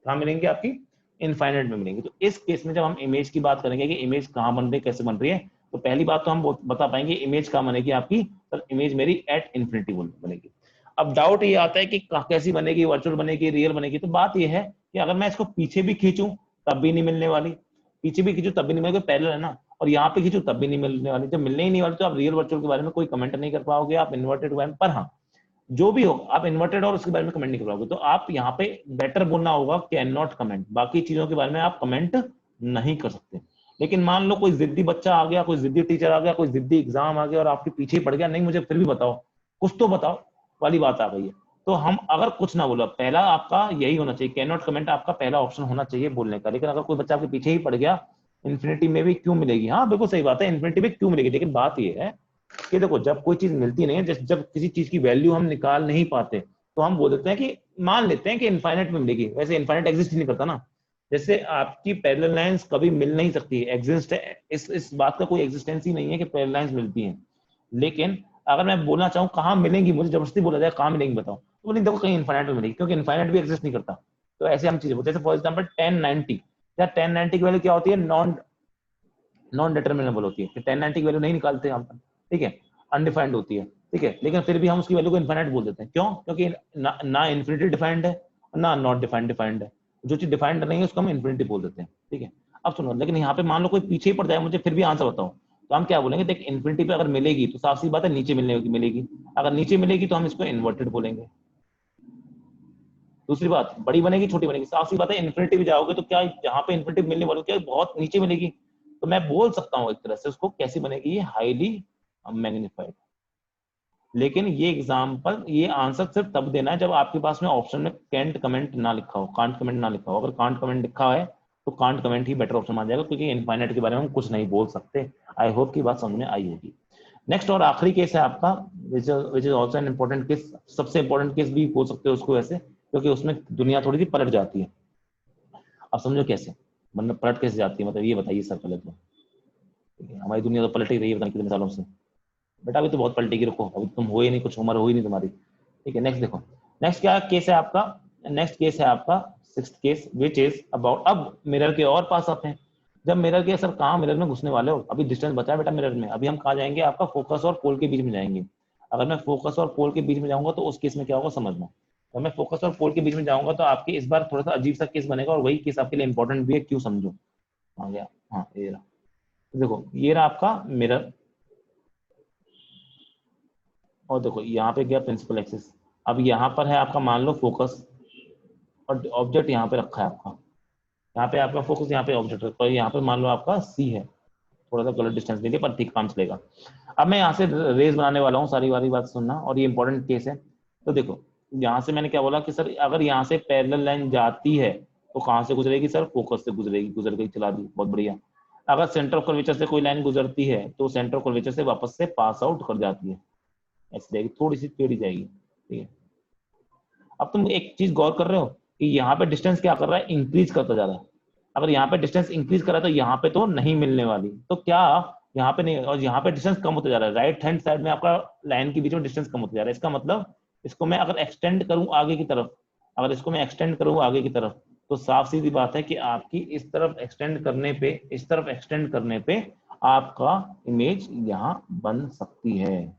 कहाँ मिलेंगी आपकी, इनफाइनाइट में मिलेंगी। तो इस केस में जब हम इमेज की बात करेंगे कि इमेज कहाँ बन रही है, कैसे बन रही है, तो पहली बात तो हम बता पाएंगे इमेज कहाँ बनेगी आपकी, सर इमेज मेरी एट इन्फिनिटी बनेगी। अब डाउट ये आता है कि कैसी बनेगी, वर्चुअल बनेगी, रियल बनेगी। तो बात ये है कि अगर मैं इसको पीछे भी खींचूं तब भी नहीं मिलने वाली, पीछे भी खींचू तब भी नहीं मिलेगी, पैरेलल है ना, और यहाँ पे खींचू तब भी नहीं मिलने वाली। जब मिलने ही नहीं वाली तो आप रियल वर्चुअल के बारे में कोई कमेंट नहीं कर पाओगे, आप इन्वर्टेड के बारे में, पर हाँ जो भी हो आप इन्वर्टेड और उसके बारे में कमेंट नहीं कर पाओगे। तो आप यहाँ पे बेटर बोलना होगा कैन नॉट कमेंट, बाकी चीजों के बारे में आप कमेंट नहीं कर सकते। लेकिन मान लो कोई जिद्दी बच्चा आ गया, कोई जिद्दी टीचर आ गया, कोई जिद्दी एग्जाम आ गया और आपके पीछे पड़ गया, नहीं मुझे फिर भी बताओ, कुछ तो बताओ वाली बात आ गई है, तो हम अगर कुछ ना बोला, पहला आपका यही होना चाहिए, कैन नॉट कमेंट आपका पहला ऑप्शन होना चाहिए बोलने का। लेकिन अगर कोई बच्चा आपके पीछे ही पड़ गया, इन्फिनिटी में भी क्यों मिलेगी, हाँ बिल्कुल सही बात है, इन्फिनिटी में क्यों मिलेगी। लेकिन बात यह है कि देखो जब कोई चीज मिलती नहीं है, जब किसी चीज की वैल्यू हम निकाल नहीं पाते तो हम बोल देते हैं कि मान लेते हैं कि इनफाइनाइट में मिलेगी। वैसे इनफाइनाइट एग्जिस्ट ही नहीं करता ना, जैसे आपकी पैरेलल लाइंस कभी मिल नहीं सकती, एग्जिस्ट है, इस बात का कोई एग्जिस्टेंस ही नहीं है कि पैरेलल लाइंस मिलती हैं। लेकिन अगर मैं बोलना चाहूँ कहाँ मिलेंगी, मुझे जबरदस्ती बोला जाए कहाँ मिलेंगी बताओ, तो बोलेंगे देखो कहीं इनफाइनाइट में मिलेगी, क्योंकि इनफाइनाइट भी एग्जिस्ट नहीं करता। तो ऐसे हम चीजें बोलते हैं, जैसे फॉर एग्जाम्पल 1090, या 1090 की वैल्यू क्या होती है, नॉन डिटर्मिनेबल होती है, 1090 की वैल्यू नहीं निकालते हम, ठीक है, अनडिफाइंड होती है, ठीक है, लेकिन फिर भी हम उसकी वैल्यू को इनफाइनाइट बोल देते हैं। क्यों, क्योंकि ना इन्फिनिटी डिफाइंड है ना नॉट डिफाइंड है, जो चीज डिफाइंड नहीं है उसको हम इन्फिनिटी बोल देते हैं, ठीक है। अब सुनो, लेकिन यहाँ पे मान लो कोई पीछे ही पड़ जाए, मुझे फिर भी आंसर बताओ, तो हम क्या बोलेंगे, देख इन्फिनिटी पे अगर मिलेगी तो साफ सी बात है नीचे मिलेगी, अगर नीचे मिलेगी तो हम इसको इन्वर्टेड बोलेंगे। दूसरी बात, बड़ी बनेगी छोटी बनेगी, साफ सी बात है इन्फिनिटी भी जाओगे तो क्या जहां पे इन्फिनिटी मिलने वाली क्या बहुत नीचे मिलेगी, तो मैं बोल सकता हूँ एक तरह से उसको कैसी बनेगी, ये हाईली मैग्नीफाइड। लेकिन ये एग्जांपल, ये आंसर सिर्फ तब देना है जब आपके पास में ऑप्शन में कैंट कमेंट ना लिखा हो, कांट कमेंट ना लिखा हो। अगर कांट कमेंट लिखा है तो can't comment he better option मान जाएगा, क्योंकि इनफाइनाइट के बारे में हम कुछ नहीं बोल सकते। आई होप की बात समझ में आई होगी। नेक्स्ट और आखिरी केस है आपका, which is also an important case, सबसे इंपॉर्टेंट केस भी बोल सकते हो उसको ऐसे, क्योंकि उसमें दुनिया थोड़ी सी पलट जाती है। अब समझो कैसे, मतलब पलट कैसे जाती है, मतलब ये बताइए सर पहले तो, ठीक है, हमारी दुनिया तो पलट ही रही है पता नहीं कितने सालों से। बेटा अभी तो बहुत पलटेगी, रुको, अभी तुम हो ही नहीं, कुछ उम्र हो ही नहीं तुम्हारी, ठीक है। नेक्स्ट देखो, नेक्स्ट क्या केस है आपका, नेक्स्ट केस है आपका sixth case, which is about, अब मिरर के और पास आते हैं। जब मिरर के, सर कहाँ मिरर में घुसने वाले हो, अभी डिस्टेंस बचा है बेटा मिरर में, अभी हम कहाँ जाएंगे, आपका फोकस और पोल के बीच में जाएंगे। अगर मैं फोकस और पोल के बीच में जाऊंगा तो उस केस में क्या होगा समझना, तो मैं फोकस और पोल के बीच में जाऊंगा तो आपके इस बार थोड़ा सा अजीब सा केस बनेगा, और वही केस आपके लिए इंपॉर्टेंट भी है, क्यों समझो। आ गया, हाँ ये रहा, देखो ये रहा आपका मिरर, और देखो यहाँ पे गया प्रिंसिपल एक्सिस। अब यहाँ पर है आपका मान लो फोकस, और ऑब्जेक्ट यहाँ पे रखा है आपका, यहाँ पे आपका फोकस यहाँ पे ऑब्जेक्ट रखा है, यहाँ पे मान लो आपका सी है, थोड़ा सा गलत डिस्टेंस लीजिए पर ठीक काम चलेगा। अब मैं यहाँ से रेस बनाने वाला हूँ, सारी वाली बात सुनना, और ये इंपॉर्टेंट केस है। तो देखो यहाँ से मैंने क्या बोला कि सर अगर यहाँ से पैरेलल लाइन जाती है तो कहाँ से गुजरेगी सर, फोकस से गुजरेगी, गुजर गई, चला दी, बहुत बढ़िया। अगर सेंटर ऑफ कर्वेचर से कोई लाइन गुजरती है तो सेंटर ऑफ कर्वेचर से वापस से पास आउट कर जाती है, ऐसी जाएगी, थोड़ी सी टेढ़ी जाएगी, ठीक है। अब तुम एक चीज गौर कर रहे हो कि यहाँ पे डिस्टेंस क्या कर रहा है, इंक्रीज करता जा रहा है। अगर यहाँ पे डिस्टेंस इंक्रीज कर रहा है तो यहाँ पे तो नहीं मिलने वाली, तो क्या यहाँ पे नहीं, और यहाँ पे डिस्टेंस कम होता जा रहा है, राइट हैंड साइड में आपका लाइन के बीच में डिस्टेंस कम होता जा रहा है। इसका मतलब इसको मैं अगर एक्सटेंड करूं आगे की तरफ, अगर इसको मैं एक्सटेंड करूं आगे की तरफ, तो साफ सीधी बात है कि आपकी इस तरफ एक्सटेंड करने पे, इस तरफ एक्सटेंड करने पे आपका इमेज यहाँ बन सकती है।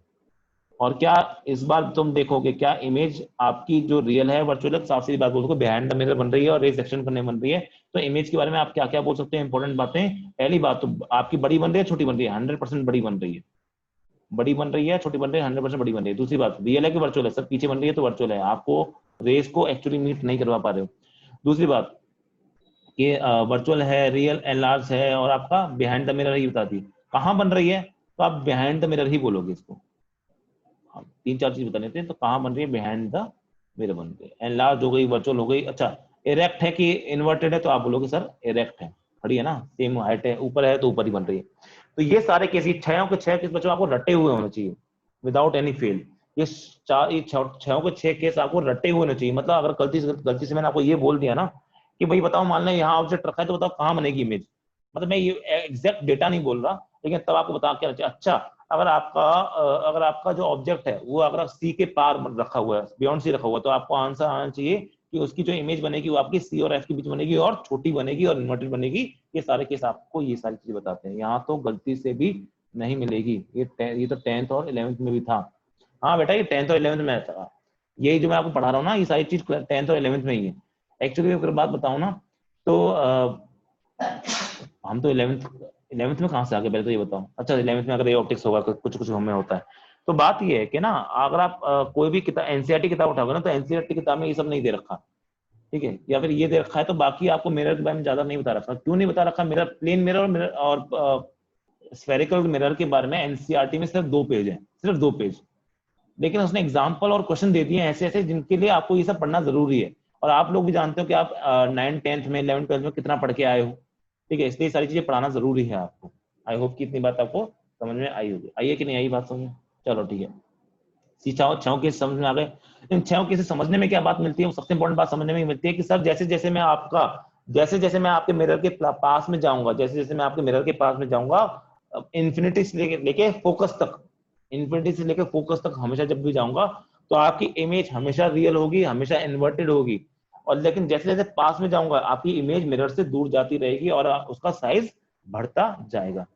और क्या इस बार तुम देखोगे क्या इमेज आपकी जो रियल है वर्चुअल है, साफ सीधी बात बोल सको बिहाइंड द मिरर बन रही है और रेस एक्सटेंड करने बन रही है। तो इमेज के बारे में आप क्या क्या बोल सकते हैं, इंपॉर्टेंट बातें। पहली बात तो आपकी बड़ी बन रही है छोटी बन रही है, 100% बड़ी बन रही है, बड़ी बन रही है, छोटी बन रही है, 100% बड़ी बन रही है। दूसरी बात रियल है कि वर्चुअल है, सर पीछे बन रही है तो वर्चुअल है, आपको रेस को एक्चुअली मीट नहीं करवा पा रहे हो। दूसरी बात कि वर्चुअल है, रियल एनलार्ज है, और आपका बिहाइंड द मिरर ही बताती कहाँ बन रही है, तो आप बिहाइंड द मिरर ही बोलोगे इसको। हम 3-4 चीज बता देते हैं, तो कहाँ बन रही है, बिहाइंड द मिरर बन रही है, एनलार्ज हो गई, वर्चुअल हो गई। अच्छा इरेक्ट है कि इन्वर्टेड है, तो आप बोलोगे सर इरेक्ट है, खड़ी है ना, सेम हाइट है, ऊपर है तो ऊपर ही बन रही है। तो ये सारे केस, ये छयों के छह केस बच्चों आपको रटे हुए होने चाहिए विदाउट एनी फेल। ये छयों के छह केस आपको रटे हुए होने चाहिए। मतलब अगर गलती से मैंने आपको ये बोल दिया ना कि भाई बताओ, मान लो यहाँ ऑब्जेक्ट रखा है तो बताओ कहाँ बनेगी इमेज, मतलब मैं ये एग्जैक्ट डेटा नहीं बोल रहा, लेकिन तब आपको बता क्या चाहिए। अच्छा अगर आपका जो ऑब्जेक्ट है वो अगर सी के पार रखा हुआ है, बियॉन्ड सी रखा हुआ है, तो आपको आंसर आना चाहिए कि उसकी जो इमेज बनेगी वो आपकी सी और एफ के बीच बनेगी, और छोटी बनेगी और इन्वर्टेड बनेगी। ये सारे केस आपको ये सारी चीजें बताते हैं, यहाँ तो गलती से भी नहीं मिलेगी। ये तो 10th और 11th में भी था। हाँ बेटा ये 10th और 11th में था, यही जो मैं आपको पढ़ा रहा हूँ ना, ये सारी चीज 10th और 11th में ही है। एक्चुअली अगर बात बताऊँ ना तो हम तो 11th में कहाँ से आगे, पहले तो ये बताओ। अच्छा 11th में अगर ये ऑप्टिक्स होगा, कुछ कुछ हमें होता है। तो बात ये है कि ना अगर आप कोई भी किताब एनसीईआरटी किताब उठाओगे ना, तो एनसीईआरटी किताब में ये सब नहीं दे रखा, ठीक है, या फिर ये दे रखा है, तो बाकी आपको मिरर के बारे में ज्यादा नहीं बता रखा। क्यों नहीं बता रखा, मिरर प्लेन मिरर और स्फेरिकल मिरर के बारे में एनसीईआरटी में सिर्फ 2 पेज है, सिर्फ 2 पेज, लेकिन उसने एग्जाम्पल और क्वेश्चन दे दिए ऐसे ऐसे जिनके लिए आपको ये सब पढ़ना जरूरी है। और आप लोग भी जानते हो कि आप 9th 10th में 11th 12th में कितना पढ़ के आए हो, ठीक है, इसलिए सारी चीजें पढ़ाना जरूरी है आपको। आई होप कि इतनी बात आपको समझ में आई होगी, आई है कि नहीं आई बात समझ में। चलो ठीक है, छह के समझ में आ गए। इन छह के से समझने में क्या बात मिलती है, सबसे इंपॉर्टेंट बात समझने में मिलती है कि सर जैसे जैसे मैं आपके मिरर के पास में जाऊंगा, जैसे जैसे मैं आपके मिरर के पास में जाऊंगा, इन्फिनिटी से लेके फोकस तक, इन्फिनिटी से लेके फोकस तक हमेशा जब भी जाऊंगा तो आपकी इमेज हमेशा रियल होगी, हमेशा इन्वर्टेड होगी। और लेकिन जैसे जैसे पास में जाऊंगा आपकी इमेज मिरर से दूर जाती रहेगी और उसका साइज बढ़ता जाएगा।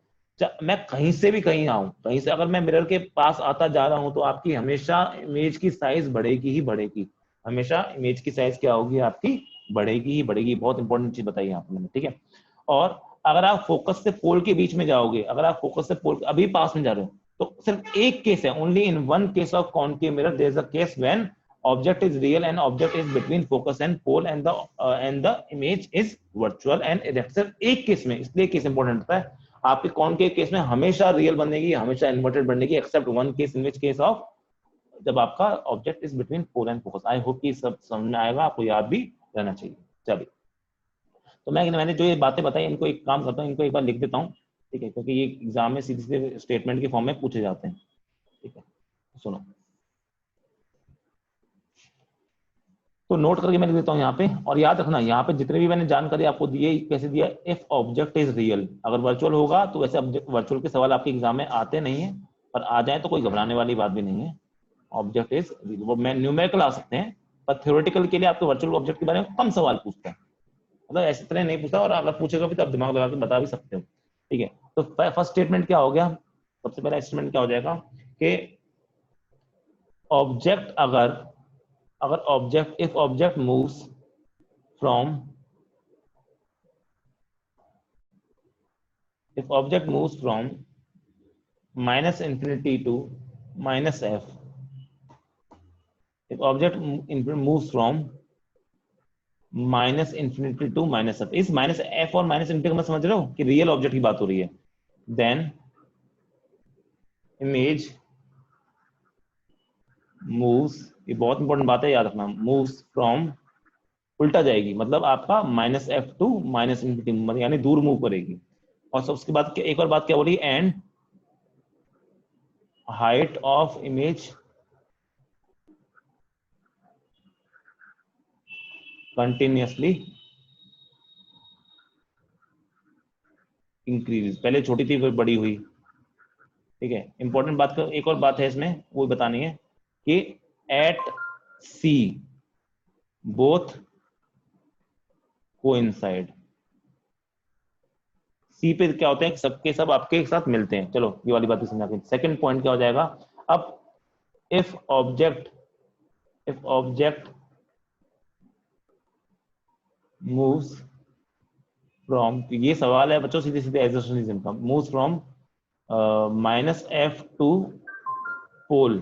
मैं कहीं से भी कहीं आऊं, कहीं से अगर मैं मिरर के पास आता जा रहा हूं तो आपकी हमेशा इमेज की साइज बढ़ेगी ही बढ़ेगी, हमेशा इमेज की साइज क्या होगी आपकी, बढ़ेगी ही बढ़ेगी। बहुत इंपॉर्टेंट चीज बताई यहाँ पर, ठीक है। और अगर आप फोकस से पोल के बीच में जाओगे, अगर आप फोकस से पोल अभी पास में जा रहे हो, तो सिर्फ एक केस है, only in one case of concave mirror there is a case when object is real and object is between focus and pole and the image is virtual and erect। एक केस में, इसलिए case important होता है। आपके concave case में हमेशा real बनेगी, हमेशा इन्वर्टेड बनेगी, except one case in which case of जब आपका object is between pole and focus. I hope कि सब समझ में आएगा, आपको याद भी रहना चाहिए। चलिए, तो मैंने जो ये बातें बताई इनको एक काम करता हूँ, इनको एक बार लिख देता हूँ, ठीक है, क्योंकि ये एग्जाम में सीधे सीधे स्टेटमेंट के फॉर्म में पूछे जाते हैं, ठीक है। सुनो, तो नोट करके मैं लिख देता हूँ यहाँ पे, और याद रखना यहाँ पे जितने भी मैंने जानकारी आपको दी है कैसे दिया, इफ ऑब्जेक्ट इज रियल, अगर वर्चुअल होगा तो वैसे वर्चुअल के सवाल आपके एग्जाम में आते नहीं है, पर आ जाए तो कोई घबराने वाली बात भी नहीं है। ऑब्जेक्ट इज रियल, वो मैं न्यूमेरिकल आ सकते हैं, पर थ्योरेटिकल के लिए आपको वर्चुअल ऑब्जेक्ट के बारे में कम सवाल पूछता है, मतलब ऐसे तरह नहीं पूछता, और अगर पूछेगा भी तो आप दिमाग लगा के बता भी सकते हो, ठीक है। तो फर्स्ट स्टेटमेंट क्या हो गया, सबसे पहला स्टेटमेंट क्या हो जाएगा कि ऑब्जेक्ट अगर object if object moves from if object moves from minus infinity to minus f, if object moves from minus infinity to minus F. इस माइनस एफ और माइनस इंफिनिटी का मैं समझ रहे हो कि रियल ऑब्जेक्ट की बात हो रही है। देन इमेज मूव्स, ये बहुत इंपॉर्टेंट बात है, याद रखना, मूव्स फ्रॉम, उल्टा जाएगी, मतलब आपका minus f to minus infinity, यानी दूर मूव करेगी। और सब उसके बाद एक और बात क्या बोली, and height of image continuously increase, पहले छोटी थी फिर बड़ी हुई। ठीक है, इंपॉर्टेंट बात का एक और बात है इसमें, वो बतानी है कि एट सी बोथ कोइंसाइड। सी पे क्या होते हैं, सबके सब आपके साथ मिलते हैं। चलो ये वाली बात भी समझा के सेकंड पॉइंट क्या हो जाएगा अब, इफ ऑब्जेक्ट मूव्स फ्रॉम, ये सवाल है बच्चों सीधे सीधे एक्सोसिएशनिज्म का, moves from minus f to pole.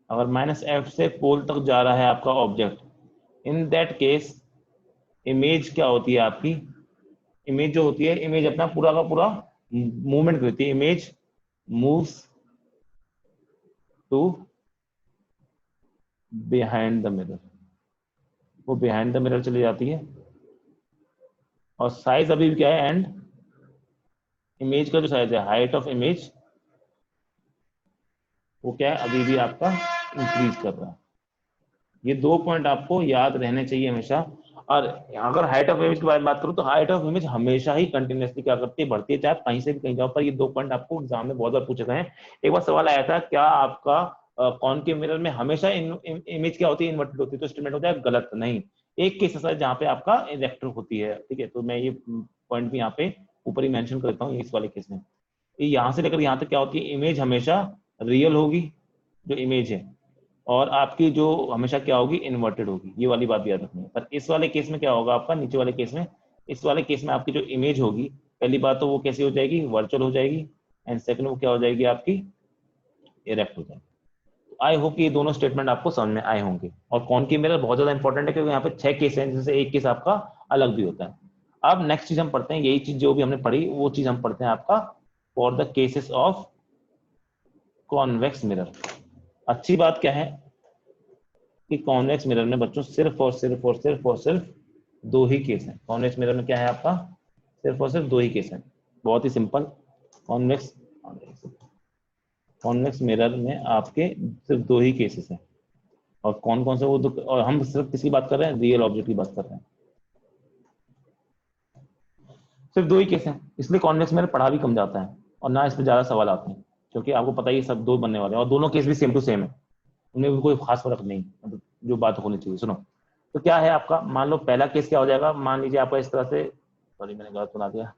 अगर माइनस एफ से पोल तक जा रहा है आपका object, in that case image क्या होती है आपकी, इमेज जो होती है, इमेज अपना पूरा का पूरा मूवमेंट करती है। Image moves to behind the mirror, वो बिहाइंड द मिरर चली जाती है। और साइज अभी भी क्या है, एंड इमेज का जो साइज है, हाइट ऑफ इमेज, वो क्या है, अभी भी आपका इंक्रीज कर रहा है। ये दो पॉइंट आपको याद रहने चाहिए हमेशा। और अगर हाइट ऑफ इमेज के बारे में बात करूं तो हाइट ऑफ इमेज हमेशा ही कंटिन्यूअसली क्या करती है, बढ़ती है, चाहे आप कहीं से भी कहीं जाओ। पर ये दो पॉइंट आपको एग्जाम में बहुत बार पूछे गए हैं। एक बार सवाल आया था, क्या आपका कॉनकेव मिरर में हमेशा इमेज क्या होती है, इन्वर्टेड होती है? तो स्टेटमेंट होता है गलत। नहीं, एक केस ऐसा है जहाँ पे आपका इरेक्टर होती है। ठीक है, तो मैं ये पॉइंट भी यहाँ पे ऊपर ही मेंशन करता हूँ, इस वाले केस में। यहाँ से लेकर यहाँ तक क्या होती है, इमेज हमेशा रियल होगी जो इमेज है, और आपकी जो हमेशा क्या होगी, इन्वर्टेड होगी। ये वाली बात भी याद रखनी है। पर इस वाले केस में क्या होगा आपका, नीचे वाले केस में, इस वाले केस में आपकी जो इमेज होगी, पहली बात तो वो कैसी हो जाएगी, वर्चुअल हो जाएगी। एंड सेकंड वो क्या हो जाएगी आपकी, इरेक्ट हो जाएगी। आई होप ये दोनों स्टेटमेंट आपको समझ में आए होंगे। और कॉनकेव मिरर बहुत ज्यादा इंपॉर्टेंट है क्योंकि यहाँ पे 6 केस हैं, जिससे एक केस आपका अलग भी होता है। अब नेक्स्ट चीज हम पढ़ते हैं, यही चीज जो भी हमने पढ़ी वो चीज हम पढ़ते हैं आपका for the cases of convex mirror. अच्छी बात क्या है कि कॉन्वेक्स मिरर में बच्चों सिर्फ दो ही केस हैं। कॉन्वेक्स मिरर में क्या है आपका, सिर्फ और सिर्फ दो ही केस हैं, बहुत ही सिंपल। कॉन्वेक्स कॉन्वेक्स मिरर में आपके सिर्फ दो ही केसेस हैं। और कौन कौन से वो और हम सिर्फ किसकी बात कर रहे हैं, रियल ऑब्जेक्ट की बात कर रहे हैं। सिर्फ दो ही केस हैं, इसलिए कॉन्वेक्स मिरर पढ़ा भी कम जाता है और ना इस पर ज्यादा सवाल आते हैं, क्योंकि आपको पता ही सब दो बनने वाले हैं और दोनों केस भी सेम टू सेम है, उनमें भी कोई खास फर्क नहीं, मतलब जो बात होनी चाहिए। सुनो, तो क्या है आपका, मान लो पहला केस क्या हो जाएगा, मान लीजिए आपका इस तरह से, सॉरी मैंने गलत बना दिया,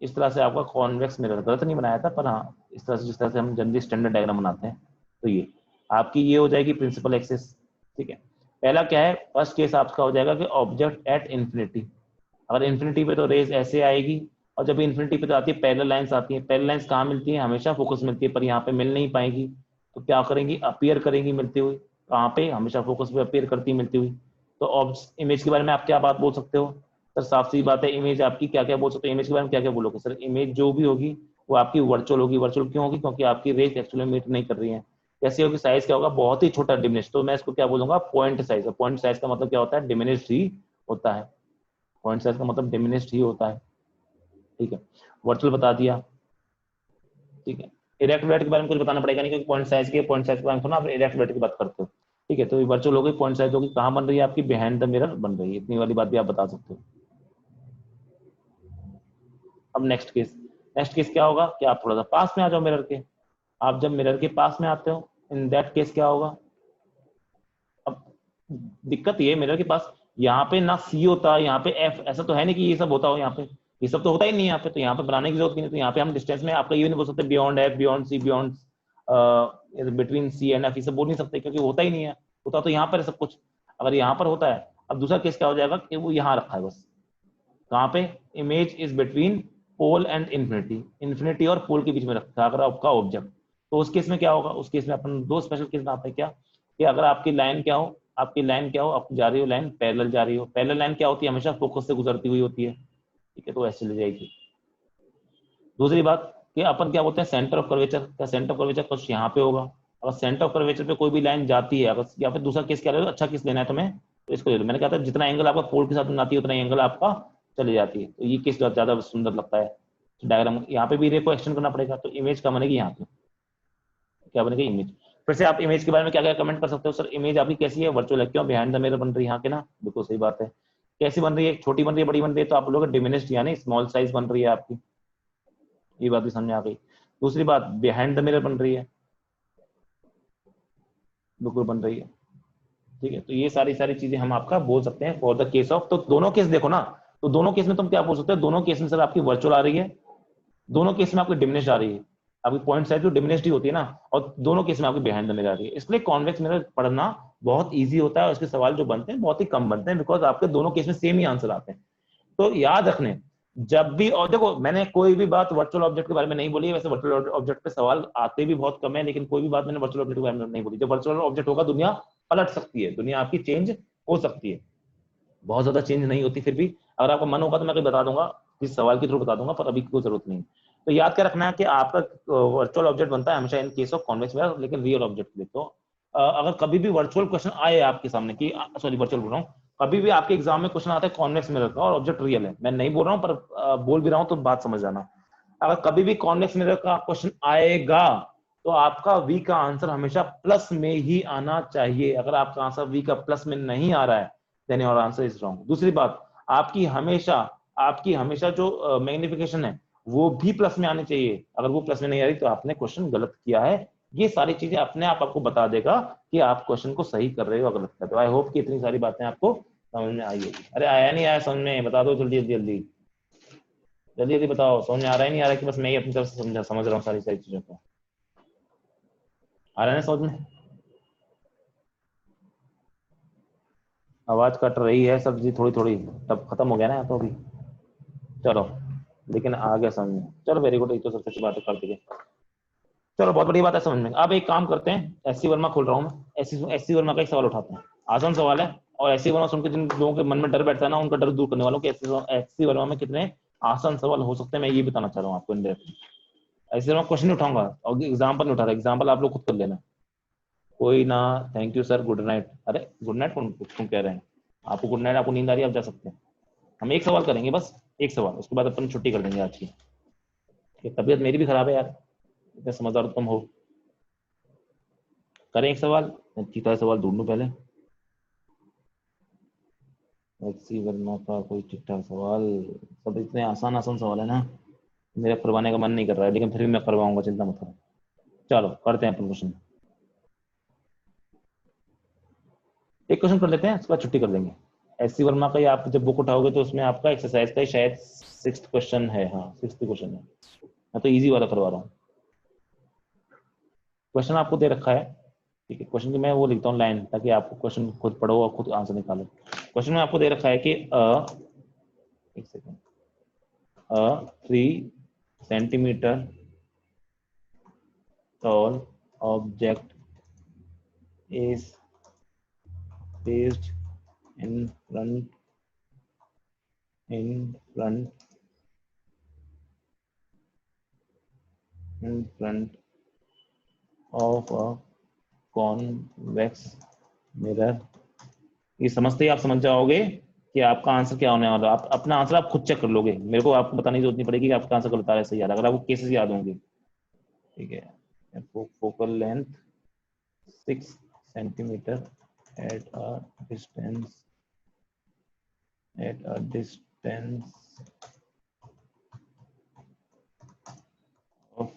इस तरह से आपका कॉन्वेक्स मिरर, गलत नहीं बनाया था, पर हाँ इस तरह से, जिस तरह से हम जनरली स्टैंडर्ड डायग्राम बनाते हैं, तो ये आपकी ये हो जाएगी प्रिंसिपल एक्सिस। ठीक है, पहला क्या है, फर्स्ट केस आपका हो जाएगा कि ऑब्जेक्ट एट इन्फिनिटी। अगर इन्फिनिटी पे तो रेज ऐसे आएगी, और जब इन्फिनिटी पे तो आती है पैरेलल लाइंस आती है। पैरेलल लाइंस कहाँ मिलती है, हमेशा फोकस मिलती है, पर यहाँ पे मिल नहीं पाएगी, तो क्या करेंगी, अपीयर करेंगी मिलती हुई। कहाँ पे, हमेशा फोकस पे अपीयर करती मिलती हुई। तो इमेज के बारे में आप क्या बात बोल सकते हो सर, साफ सी बात है, इमेज आपकी क्या क्या बोल सकते हो, इमेज के बारे में क्या क्या बोलोगे सर, इमेज जो भी होगी वो आपकी वर्चुअल होगी। वर्चुअल क्यों होगी, क्योंकि आपकी रेज एक्चुअली मीट नहीं कर रही है। कैसे होगी, साइज क्या होगा, बहुत ही छोटा, डिमिनिश। तो मैं इसको क्या बोलूंगा, पॉइंट साइज। पॉइंट साइज का मतलब क्या होता है, डिमिनिश ही होता है। पॉइंट साइज का मतलब डिमिनिश्ड ही होता है। ठीक है, वर्चुअल बता दिया। ठीक है, इरेक्ट वेट के बारे में कुछ बताना पड़ेगा नहीं, क्योंकि पॉइंट साइज के बारे में सुना, आप इरेक्ट वेट की बात करते हो। ठीक है, तो वर्चुअल हो गई, पॉइंट साइज होगी, कहाँ बन रही है आपकी, बिहाइंड द मिरर बन रही है। इतनी वाली बात भी आप बता सकते हो। अब नेक्स्ट केस क्या होगा कि आप थोड़ा सा पास में आ जाओ मिरर के। आप जब मिरर के पास में आते हो, इन दैट केस क्या होगा, अब दिक्कत ये, मिरर के पास यहाँ पे ना सी होता, यहाँ पे एफ, ऐसा तो है नहीं कि ये सब होता हो यहाँ पे, ये सब तो होता ही नहीं यहाँ पे, तो यहाँ पे बनाने की जरूरत नहीं। तो यहाँ पे हम डिस्टेंस में आपका ये नहीं बोल सकते beyond F, beyond C, beyond between C and F, ये सब बोल नहीं सकते, क्योंकि होता ही नहीं है। होता तो यहाँ पर है सब कुछ, अगर यहाँ पर होता है। अब दूसरा केस क्या हो जाएगा कि वो यहाँ रखा है बस, कहाँ पे, image is between pole and infinity, infinity और पोल के बीच में रखा है अगर आपका ऑब्जेक्ट। तो उस केस में क्या होगा, उस केस में अपन दो स्पेशल केस बनाते हैं क्या, कि अगर आपकी लाइन क्या हो, आपकी लाइन क्या हो, आप जा रही हो लाइन पैरेलल जा रही हो, पैरेलल लाइन क्या होती है, हमेशा फोकस से गुजरती हुई होती है, ठीक है, तो ऐसे चली जाएगी। दूसरी बात कि अपन क्या बोलते हैं सेंटर ऑफ कर्वेचर, क्या सेंटर ऑफ कर्वेचर कुछ यहाँ पे होगा, अगर सेंटर ऑफ कर्वेचर पे कोई भी लाइन जाती है, अगर या फिर दूसरा केस क्या रहेगा, अच्छा केस लेना है तुम्हें तो इसको ले लो, मैंने कहा था जितना एंगल आपका पोल के साथ बनाती है उतना एंगल आपका चली जाती है, तो ये केस ज्यादा सुंदर लगता है। डायग्राम यहाँ पे भी रे को एक्सटेंड करना पड़ेगा, तो इमेज क्या बनेगी, यहाँ पे क्या बनेगी इमेज। फिर से आप इमेज के बारे में क्या क्या कमेंट कर सकते हो, सर इमेज आपकी कैसी है, वर्चुअल है, क्यों बिहाइंड द मिरर बन रही है यहाँ के ना, बिल्कुल सही बात है। कैसी बन रही है, छोटी बन रही है, बड़ी बन रही है, तो आप लोग डिमिनिश्ड यानी स्मॉल साइज बन रही है आपकी, ये बात भी समझ आ गई। दूसरी बात बिहाइंड द मिरर बन रही है, बिल्कुल बन रही है, ठीक है, तो ये सारी सारी चीजें हम आपका बोल सकते हैं फॉर द केस ऑफ, तो दोनों केस देखो ना, तो दोनों केस में तुम क्या बोल सकते हो, दोनों केस में सर आपकी वर्चुअल आ रही है, दोनों केस में आपकी डिमिनिश्ड आ रही है, आपकी पॉइंट साइज जो डिमिनिश्ड ही होती है ना, और दोनों केस में आपकी बिहाइंड द मिरर आ रही है, इसलिए कॉन्वेक्स मिरर पढ़ना बहुत ईजी होता है और इसके सवाल जो बनते हैं बहुत ही कम बनते हैं, बिकॉज आपके दोनों केस में सेम ही आंसर आते हैं। तो याद रखने जब भी, और देखो मैंने कोई भी बात वर्चुअल ऑब्जेक्ट के बारे में नहीं बोली है, वैसे वर्चुअल ऑब्जेक्ट पे सवाल आते भी बहुत कम है, लेकिन कोई भी बात मैंने वर्चुअल ऑब्जेक्ट के बारे में नहीं बोली, जब वर्चुअल ऑब्जेक्ट होगा दुनिया पलट सकती है, दुनिया आपकी चेंज हो सकती है, बहुत ज्यादा चेंज नहीं होती, फिर भी अगर आपका मन होगा तो मैं कहीं बता दूंगा, इस सवाल के थ्रू बता दूंगा, पर अभी कोई जरूरत नहीं। तो याद क्या रखना है कि आपका वर्चुअल ऑब्जेक्ट बनता है हमेशा in case of convex mirror, लेकिन रियल ऑब्जेक्ट देखो अगर कभी भी वर्चुअल क्वेश्चन आए आपके सामने कि सॉरी वर्चुअल बोल रहा हूँ, कभी भी आपके एग्जाम में क्वेश्चन आता है कॉन्वेक्स मिरर का और ऑब्जेक्ट रियल है, मैं नहीं बोल रहा हूँ पर बोल भी रहा हूँ तो बात समझ जाना, अगर कभी भी कॉन्वेक्स मिरर का क्वेश्चन आएगा तो आपका वी का आंसर हमेशा प्लस में ही आना चाहिए, अगर आपका आंसर वी का प्लस में नहीं आ रहा है then your answer is wrong. दूसरी बात आपकी हमेशा जो मैग्निफिकेशन है वो भी प्लस में आनी चाहिए, अगर वो प्लस में नहीं आ रही तो आपने क्वेश्चन गलत किया है, ये सारी चीजें अपने आप आपको बता देगा कि आप क्वेश्चन को सही कर रहे हो गलत कर रहे हो। आई होप कि इतनी सारी बातें आपको समझ में आई होगी। अरे आया नहीं आया समझ में, बता दो जल्दी जल्दी जल्दी जल्दी जल्दी बताओ, समझ में आ रहा है नहीं आ रहा है कि बस मैं ही अपनी तरफ से समझ रहा हूँ सारी सारी चीजों को, आ रहा है ना समझ में। आवाज कट रही है सब्जी थोड़ी थोड़ी, तब खत्म हो गया ना तो अभी, चलो लेकिन आ गया समझ में, चलो वेरी गुड, ये तो सबसे अच्छी बात है कर दी। चलो बहुत बड़ी बात है समझ में। अब एक काम करते हैं, एससी वर्मा खोल रहा हूँ मैं, एससी वर्मा का एक सवाल उठाते हैं, आसान सवाल है, और एससी वर्मा सुन के जिन लोगों के मन में डर बैठता है ना उनका डर दूर करने वालों के एससी वर्मा में कितने आसान सवाल हो सकते हैं मैं ये बताना चाह रहा हूँ आपको इनडायरेक्टली। ऐसे मैं क्वेश्चन नहीं उठाऊंगा और एग्जाम्पल नहीं उठा रहा, एग्जाम्पल आप लोग खुद कर लेना। कोई ना, thank you sir, good night. अरे गुड नाइट कौन तुम कह रहे हैं, आपको गुड नाइट, आपको नींद आ रही है आप जा सकते हैं। हम एक सवाल करेंगे बस, एक सवाल, उसके बाद अपन छुट्टी कर देंगे आज की, तबीयत मेरी भी खराब है यार, इतने समझदार तुम हो। करें एक सवाल, ठीक है सवाल ढूंढ लूं पहले, एचसी वर्मा का कोई ठीक ठाक सवाल, सब इतने आसान आसान सवाल है ना, मेरा करवाने का मन नहीं कर रहा है लेकिन फिर भी मैं करवाऊंगा, चिंता मत करो। चलो करते हैं अपन क्वेश्चन, एक क्वेश्चन कर लेते हैं उसके बाद छुट्टी कर देंगे। एचसी वर्मा का ही आप जब बुक उठाओगे तो उसमें आपका एक्सरसाइज का ही शायद 6th क्वेश्चन है, हाँ 6th क्वेश्चन है, मैं तो इजी वाला करवा रहा हूँ। क्वेश्चन आपको दे रखा है, ठीक है, क्वेश्चन की मैं वो लिखता हूँ लाइन ताकि आपको क्वेश्चन खुद पढ़ो और खुद आंसर निकालो। क्वेश्चन में आपको दे रखा है कि एक second, 3 centimeter tall object is placed in front of a convex mirror। ये समझते ही आप समझ जाओगे कि आपका आंसर क्या होने वाला है, आप अपना आंसर आप खुद चेक कर लोगे, मेरे को आपको बताने की जरूरत नहीं पड़ेगी कि आपका आंसर गलत आ रहा है सही आ रहा है, अगर आपको केसेस याद होंगे, ठीक है। Focal length 6 centimeter at a distance of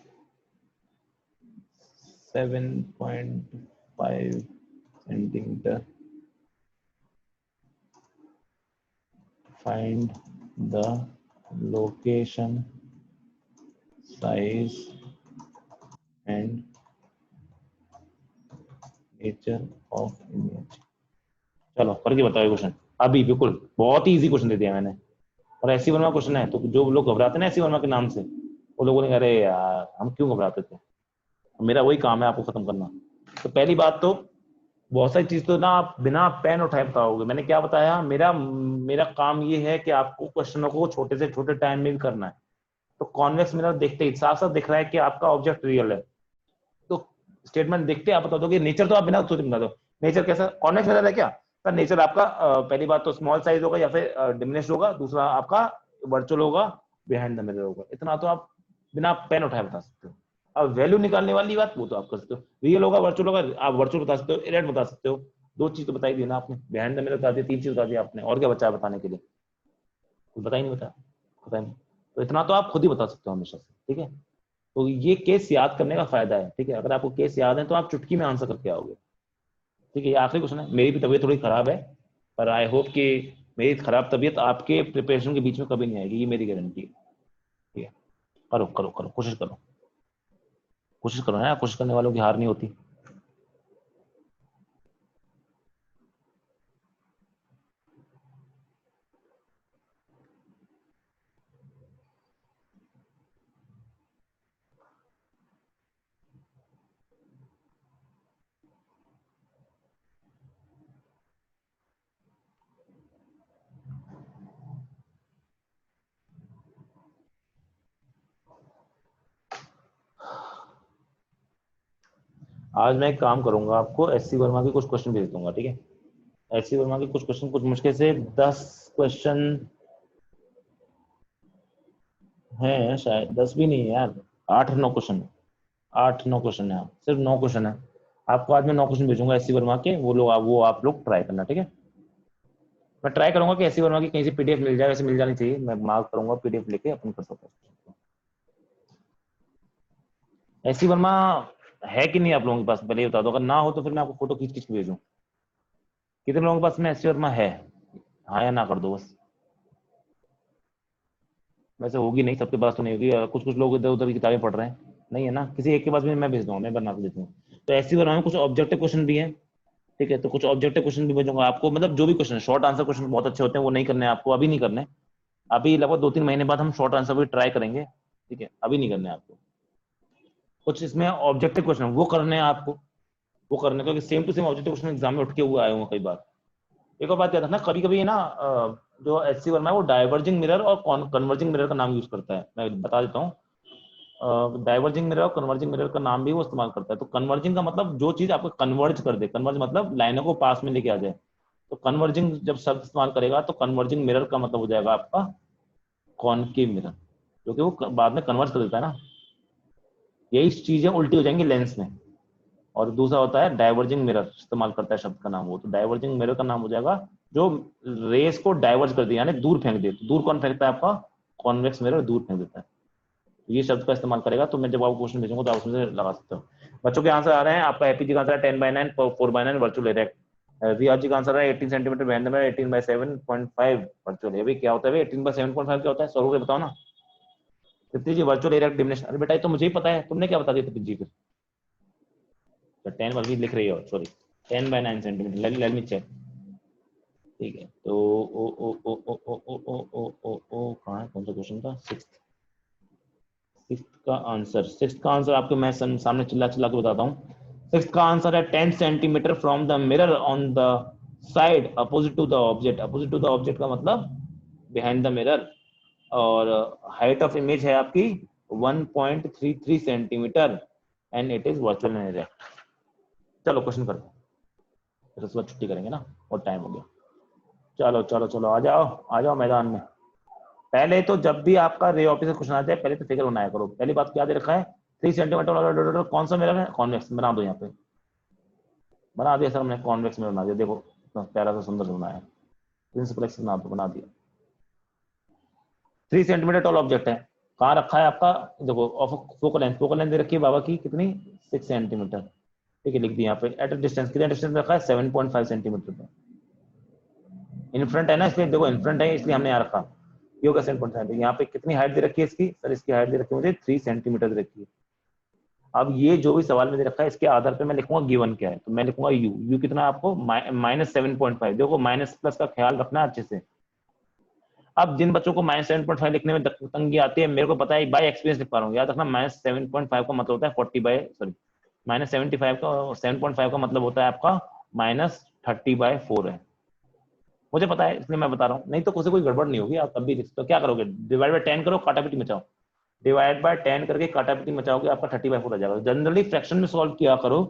7.5 centimeter। Find the location, size and nature of image। चलो करके बताओ क्वेश्चन, अभी बिल्कुल बहुत ही इजी क्वेश्चन दे दिया मैंने, और ऐसी वर्मा क्वेश्चन है तो जो लोग घबराते हैं ना ऐसी वर्मा के नाम से, वो लोगों ने अरे यार हम क्यों घबराते थे, मेरा वही काम है आपको खत्म करना। तो पहली बात तो बहुत सारी चीज तो ना आप बिना पेन उठाए बताओगे। मैंने क्या बताया, मेरा मेरा काम ये है कि आपको क्वेश्चनों को छोटे से छोटे टाइम में भी करना है। तो कॉन्वेक्स मिरर देखते ही साफ साफ दिख रहा है कि आपका ऑब्जेक्ट रियल है। तो स्टेटमेंट देखते आप बता दो कि नेचर, तो आप बिना सोचे बता दो नेचर कैसा कॉन्वेक्स मिरर है क्या। सर नेचर आपका पहली बात तो स्मॉल साइज होगा या फिर डिमिनिश होगा, दूसरा आपका वर्चुअल होगा, बिहाइंड द मिरर होगा। इतना तो आप बिना पेन उठाए बता सकते हो। अब वैल्यू निकालने वाली बात वो तो आप कर सकते हो, रियल होगा वर्चुअल होगा, आप वर्चुअल बता सकते हो, इरेट बता सकते हो। दो चीज तो बताई दी ना आपने, बिहाइंड द मिरर बता दी, तीन चीज बता दी आपने, और क्या बचा है बताने के लिए? कुछ बता ही नहीं, बता नहीं। तो इतना तो आप खुद ही बता सकते हो हमेशा से, ठीक है। तो ये केस याद करने का फायदा है, ठीक है। अगर आपको केस याद है तो आप चुटकी में आंसर करके आओगे, ठीक है। ये आखिरी क्वेश्चन है। मेरी भी तबीयत थोड़ी खराब है, पर आई होप कि मेरी खराब तबीयत आपके प्रिपरेशन के बीच में कभी नहीं आएगी, ये मेरी गारंटी है, ठीक है। करो करो करो, कोशिश करो, कोशिश करो ना, कोशिश करने वालों की हार नहीं होती। आज मैं एक काम करूंगा, आपको एससी वर्मा के कुछ क्वेश्चन भेज दूंगा, ठीक है। एससी वर्मा के कुछ क्वेश्चन, कुछ मुश्किल से 10 क्वेश्चन हैं, शायद 10 भी नहीं है यार, 8-9 क्वेश्चन, 8-9 क्वेश्चन है, सिर्फ 9 क्वेश्चन है। आपको आज मैं 9 क्वेश्चन भेजूंगा एससी वर्मा के, वो आप लोग ट्राई करना, ठीक है। मैं ट्राई करूंगा कि एससी वर्मा की कहीं से पीडीएफ मिल जाए, वैसे मिल जानी चाहिए, मैं मार्क करूंगा पीडीएफ लेके अपन कर सकते हैं। एससी वर्मा है कि नहीं आप लोगों के पास, पहले ही बता दो, अगर ना हो तो फिर मैं आपको फोटो खींच खींच के भेजूं। कितने लोगों के पास में एससी वर्मा है, हाँ या ना कर दो बस। वैसे होगी नहीं, सबके पास तो नहीं होगी, कुछ कुछ लोग इधर उधर की किताबें पढ़ रहे हैं, नहीं है ना, किसी एक के पास भी मैं भेज दूंगा, मैं बना के देता हूँ। तो एससी वर्मा में कुछ ऑब्जेक्टिव क्वेश्चन भी है, ठीक है। तो कुछ ऑब्जेक्टिव क्वेश्चन भी भेजूंगा आपको, मतलब जो भी क्वेश्चन, शॉर्ट आंसर क्वेश्चन बहुत अच्छे होते हैं, वो नहीं करने आपको, अभी नहीं करने। अभी लगभग 2-3 महीने बाद हम शॉर्ट आंसर भी ट्राई करेंगे, ठीक है, अभी नहीं करने आपको। कुछ इसमें ऑब्जेक्टिव क्वेश्चन वो करने हैं आपको, वो करने, क्योंकि same to same objective question exam में उठ के हुए आए हुए कई बार। एक और बात याद रखना, कभी कभी है ना, जो एचसी वर्मा है वो डाइवर्जिंग मिरर और कन्वर्जिंग मिरर का नाम यूज करता है, मैं बता देता हूँ। डाइवर्जिंग मिरर और कन्वर्जिंग मिरर का नाम भी वो इस्तेमाल करता है। तो कन्वर्जिंग का मतलब जो चीज आपको कन्वर्ज कर दे, कन्वर्ज मतलब लाइनों को पास में लेके आ जाए। तो कन्वर्जिंग जब शब्द इस्तेमाल करेगा तो कन्वर्जिंग मिरर का मतलब हो जाएगा आपका कॉनकेव मिरर, जो कि वो बाद में कन्वर्ज कर देता है ना। यही चीजें उल्टी हो जाएंगी लेंस में। और दूसरा होता है डाइवर्जिंग मिरर, इस्तेमाल करता है शब्द का नाम वो, तो डाइवर्जिंग मिरर का नाम हो जाएगा जो रेस को डाइवर्ज कर दे, यानी दूर फेंक दे। तो दूर कौन फेंकता है? आपका कॉन्वेक्स मिरर दूर फेंक देता है। तो ये शब्द का इस्तेमाल करेगा। तो मैं जब आपको क्वेश्चन भेजूंगा तो आप उसमें से लगा सकते हो। बच्चों के आंसर आ रहे हैं, आपका एपीजी का आंसर है 10/9 4/9 वर्चुअल इरेक्ट। रियाज जी का आंसर है 18 सेंटीमीटर बैंड में 18/7.5 वर्चुअल। ये भी क्या होता है? 18/7.5 क्या होता है? स्वरूप बताओ ना। तृप्ति जी वर्चुअल इरेक्ट डिमिनिशन, अरे बेटा ये तो मुझे ही पता है, तुमने क्या बता दिया तृप्ति जी? फिर 10 वर्ग लिख रही हो, sorry 10/9 centimetre, let me check, ठीक है। तो ओ ओ ओ ओ ओ ओ ओ ओ ओ ओ कहाँ है, कौन सा क्वेश्चन था? सिक्स्थ का आंसर आपको मैं सामने चिल्ला चिल्ला के बताता हूँ। सिक्स्थ का आंसर है 10 centimetre from the mirror on the side opposite to the object. Opposite to the object का मतलब बिहाइंड द मिरर। और हाइट ऑफ इमेज है आपकी 1.33 centimetre and it is virtual in erect. चलो क्वेश्चन करते हैं, फिर उसके बाद छुट्टी करेंगे ना, और टाइम हो गया। चलो चलो चलो, आ जाओ आ जाओ मैदान में। पहले तो जब भी आपका रे ऑफिस से क्वेश्चन आ जाए, पहले तो फिगर बनाया करो। पहली बात क्या दे रखा है? 3 सेंटीमीटर वाला कौन सा मिरर है? कॉन्वेक्स। बना दो, यहाँ पे बना दिया सर हमने, कॉन्वेक्स मिरर बना दिया। देखो इतना प्यारा सा सुंदर से बनाया है, प्रिंसिपल बना दो, बना दिया। 3 सेंटीमीटर टॉल ऑब्जेक्ट है, कहाँ रखा है आपका? देखो फोकल लेंथ दे रखी है बाबा की कितनी? 6 सेंटीमीटर, ठीक है, लिख दिया यहाँ पे। एट डिस्टेंस, कितना डिस्टेंस रखा है? 7.5 सेंटीमीटर पे। इन फ्रंट है ना, इसलिए देखो इन फ्रंट है इसलिए हमने यहाँ रखा। ये होगा 7.5। यहाँ पे कितनी हाइट दे रखी है इसकी? सर इसकी हाइट दे रखी है मुझे 3 सेंटीमीटर दे रखी है। अब ये जो भी सवाल में दे रखा है इसके आधार पे मैं लिखूंगा गिवन क्या है। तो मैं लिखूंगा यू कितना आपको? -7.5। देखो माइनस प्लस का ख्याल रखना अच्छे से। अब जिन बच्चों को -7.5 लिखने में तंगी आती है, मेरे को पता है, बाय एक्सपीरियंस लिख पा रहा हूँ, याद रखना -7.5 का मतलब होता है 40 बाय सॉरी -75 का 7.5 का मतलब होता है आपका -30/4 है, मुझे पता है इसलिए मैं बता रहा हूँ, नहीं तो कोई गड़बड़ नहीं होगी, आप तब भी तो क्या करोगे, डिवाइड बाय 10 करो, काटापिटी मचाओ, डिवाइड बाय 10 करके काटापिटी मचाओगे, आपका 30/4 आ जाएगा। जनरली फ्रैक्शन में सॉल्व किया करो।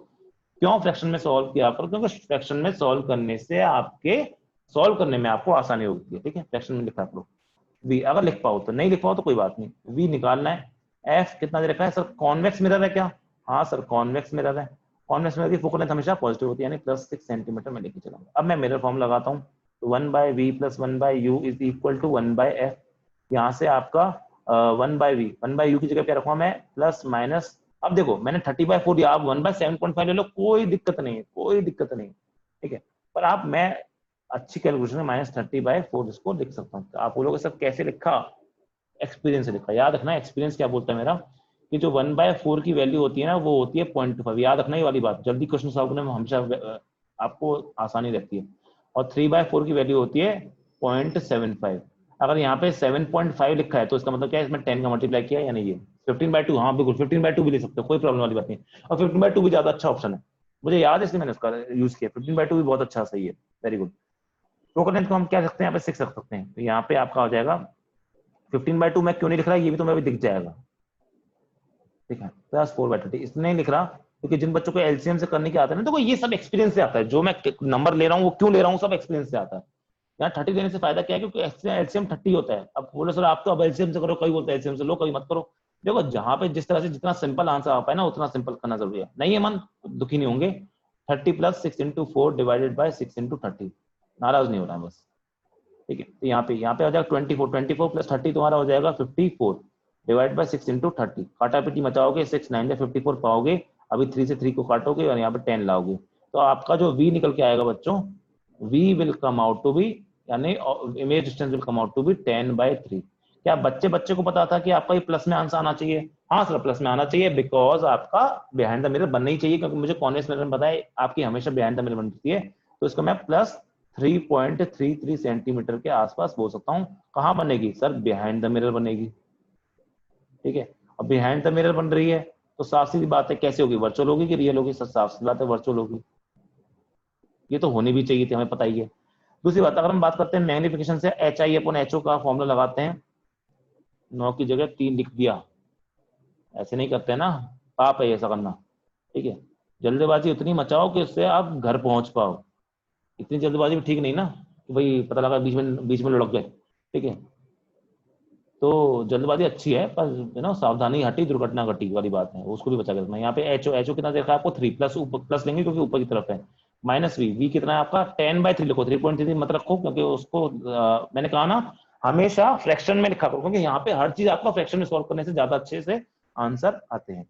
क्यों फ्रैक्शन में सॉल्व किया करो? क्योंकि फ्रैक्शन में सॉल्व करने से आपके सॉल्व करने में आपको आसानी होती है। ठीक है, फ्रैक्शन में लिखा करो v, अगर लिख पाओ तो, नहीं लिख पाओ तो कोई बात नहीं, v निकालना है। f कितना दे रखा है सर? कॉन्वेक्स मिरर है क्या? हाँ सर कॉन्वेक्स मिरर है। कॉन्वेक्स मिरर की फोकल लेंथ हमेशा पॉजिटिव होती है, यानी +6 सेंटीमीटर में लेके चलाऊंगा। अब मैं मिरर फॉर्म लगाता हूँ, तो 1/v + 1/u is equal to 1/f। यहाँ से आपका 1/v, 1/u की जगह क्या रखूंगा मैं? प्लस माइनस, अब देखो मैंने 30/4 दिया, आप 1/7.5 ले लो, कोई दिक्कत नहीं है, कोई दिक्कत नहीं। ठीक है, पर आप, मैं अच्छी कैलकुलेशन में -30/4 इसको लिख सकता हूँ। तो आप बोलोगे सर कैसे लिखा? एक्सपीरियंस से लिखा। याद रखना एक्सपीरियंस क्या बोलता है मेरा, कि जो 1/4 की वैल्यू होती है ना, वो होती है 0.25। याद रखना ये वाली बात, जल्दी क्वेश्चन सॉल्व करने में हमेशा आपको आसानी रहती है। और 3/4 की वैल्यू होती है 0.75। अगर यहाँ पे 7.5 लिखा है तो इसका मतलब क्या है, इसमें 10 का मल्टीप्लाई किया, यानी ये 15/2। हाँ बिल्कुल 15/2 भी ले सकते हो, कोई प्रॉब्लम वाली बात नहीं। और 15/2 भी ज्यादा अच्छा ऑप्शन है, मुझे याद है इसलिए मैंने उसका यूज किया। 15/2 भी बहुत अच्छा, सही है, वेरी गुड। फोकल लेंथ को हम क्या सकते हैं यहाँ पे? 6 रख सकते हैं। तो यहाँ पे आपका हो जाएगा 15/2। मैं क्यों नहीं लिख रहा, ये भी तो मैं भी दिख जाएगा। ठीक है, +4/30 इसलिए नहीं लिख रहा क्योंकि जिन बच्चों को एलसीएम से करने की आता है ना, तो ये सब एक्सपीरियंस से आता है। जो मैं नंबर ले रहा हूँ वो क्यों ले रहा हूँ, सब एक्सपीरियंस से आता है। यहाँ 30 देने से फायदा क्या है, क्योंकि एलसीएम 30 होता है। अब बोलो सर आप तो अब एलसीएम से करो, कई बोलते हैं एलसीएम से लो, कभी मत करो। देखो जहां पे जिस तरह से जितना सिंपल आंसर आ पाए ना, उतना सिंपल करना जरूरी है। नहीं है मन, दुखी नहीं होंगे। 30 + 6 × 4 डिवाइडेड बाय 6 × 30, नाराज नहीं होना बस। ठीक है, तो यहाँ पे आ जाएगा 24 + 30 तुम्हारा हो जाएगा 54 डिवाइड बाय 6 × 30। काटापिटी मचाओगे, 6 9 54 पाओगे, अभी 3 से 3 को काटोगे और यहाँ पे 10 लाओगे, तो आपका जो v निकल के आएगा बच्चों, v will come out to be, यानी image distance will come out to be 10/3। क्या बच्चे को पता था कि आपका ये प्लस में आंसर आना चाहिए? हाँ सर प्लस में आना चाहिए, बिकॉज आपका बिहाइंड द मिरर बनना ही चाहिए, क्योंकि मुझे कॉन्वेक्स मिरर में पता है आपकी हमेशा बिहाइंड द मिरर बनती है। तो इसको मैं +3.33 सेंटीमीटर के आसपास बोल सकता हूँ। कहाँ बनेगी सर? बिहाइंड द मिरर बनेगी। ठीक है, अब बिहाइंड द मिरर बन रही है तो साफ सीधी बात है, कैसे होगी? वर्चुअल होगी कि रियल होगी? सर साफ सी बात है वर्चुअल होगी, ये तो होनी भी चाहिए थी, हमें पता ही है। दूसरी बात, अगर हम बात करते हैं मैग्निफिकेशन से, HI/HO का फॉर्मूला लगाते हैं, 9 की जगह 3 लिख दिया, ऐसे नहीं करते ना, पाप है ऐसा करना। ठीक है, जल्दबाजी उतनी मचाओ कि उससे आप घर पहुंच पाओ, इतनी जल्दबाजी भी ठीक नहीं ना, कि भाई पता लगा बीच में लुढ़क गए। ठीक है, तो जल्दबाजी अच्छी है, पर ना सावधानी हटी दुर्घटना घटी वाली बात है, उसको भी बचा के रखना। यहाँ पे HO कितना देखा आपको? 3 प्लस, प्लस लेंगे क्योंकि ऊपर की तरफ है, -v कितना है आपका? 10/3 लिखो, 3.33 मत रखो, क्योंकि उसको मैंने कहा ना हमेशा फ्रैक्शन में लिखा करो, क्योंकि यहाँ पे हर चीज आपका फ्रैक्शन में सॉल्व करने से ज्यादा अच्छे से आंसर आते हैं।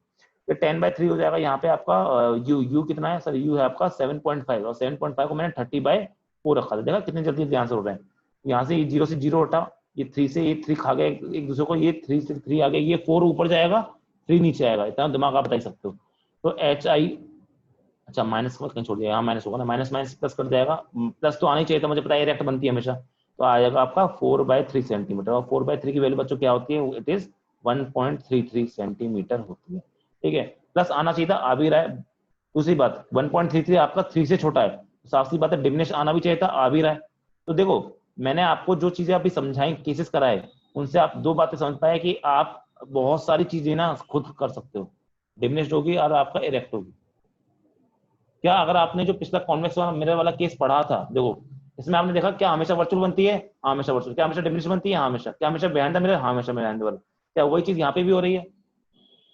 तो 10/3 हो जाएगा। यहाँ पे आपका u कितना है सर? u है आपका 7.5, और 7.5 को मैंने 30/4 रखा था। देखा कितनी जल्दी जल्दी आंसर हो रहे हैं। यहाँ से 0 से 0 हटा, ये 3 से ये 3 खा गए एक दूसरे को, ये 3 से 3 आ गए, ये 4 ऊपर जाएगा, 3 नीचे आएगा, इतना दिमाग आप बता ही सकते हो। तो HI, अच्छा माइनस को कहीं छोड़ दिया, यहाँ माइनस होगा ना, माइनस माइनस प्लस कर जाएगा, प्लस तो आना ही चाहिए था, मुझे पता है डायरेक्ट बनती है हमेशा। तो आ जाएगा आपका 4/3 सेंटीमीटर, और 4/3 की वैल्यू बच्चों क्या होती है? इट इज 1.33 सेंटीमीटर होती है। ठीक है, प्लस आना चाहिए था, आ भी रहा है। दूसरी बात, 1.33 आपका 3 से छोटा है, साफ सी बात है डिमिनिश आना भी चाहिए था, आ भी रहा है। तो देखो मैंने आपको जो चीजें अभी समझाई, केसेस कराए, उनसे आप 2 बातें समझ पाए कि आप बहुत सारी चीजें ना खुद कर सकते हो, डिमिनिश्ड होगी और आपका इरेक्ट होगी। क्या अगर आपने जो पिछला कॉन्वेक्स वाला मिरर वाला केस पढ़ा था, देखो इसमें आपने देखा क्या हमेशा वर्चुअल बनती है? हाँ हमेशा वर्चुअल। क्या हमेशा डिमिनिश बनती है? हाँ हमेशा। क्या हमेशा बिहाइंड द मिरर? हाँ हमेशा बिहाइंड द मिरर। क्या वही चीज यहाँ पे भी हो रही है?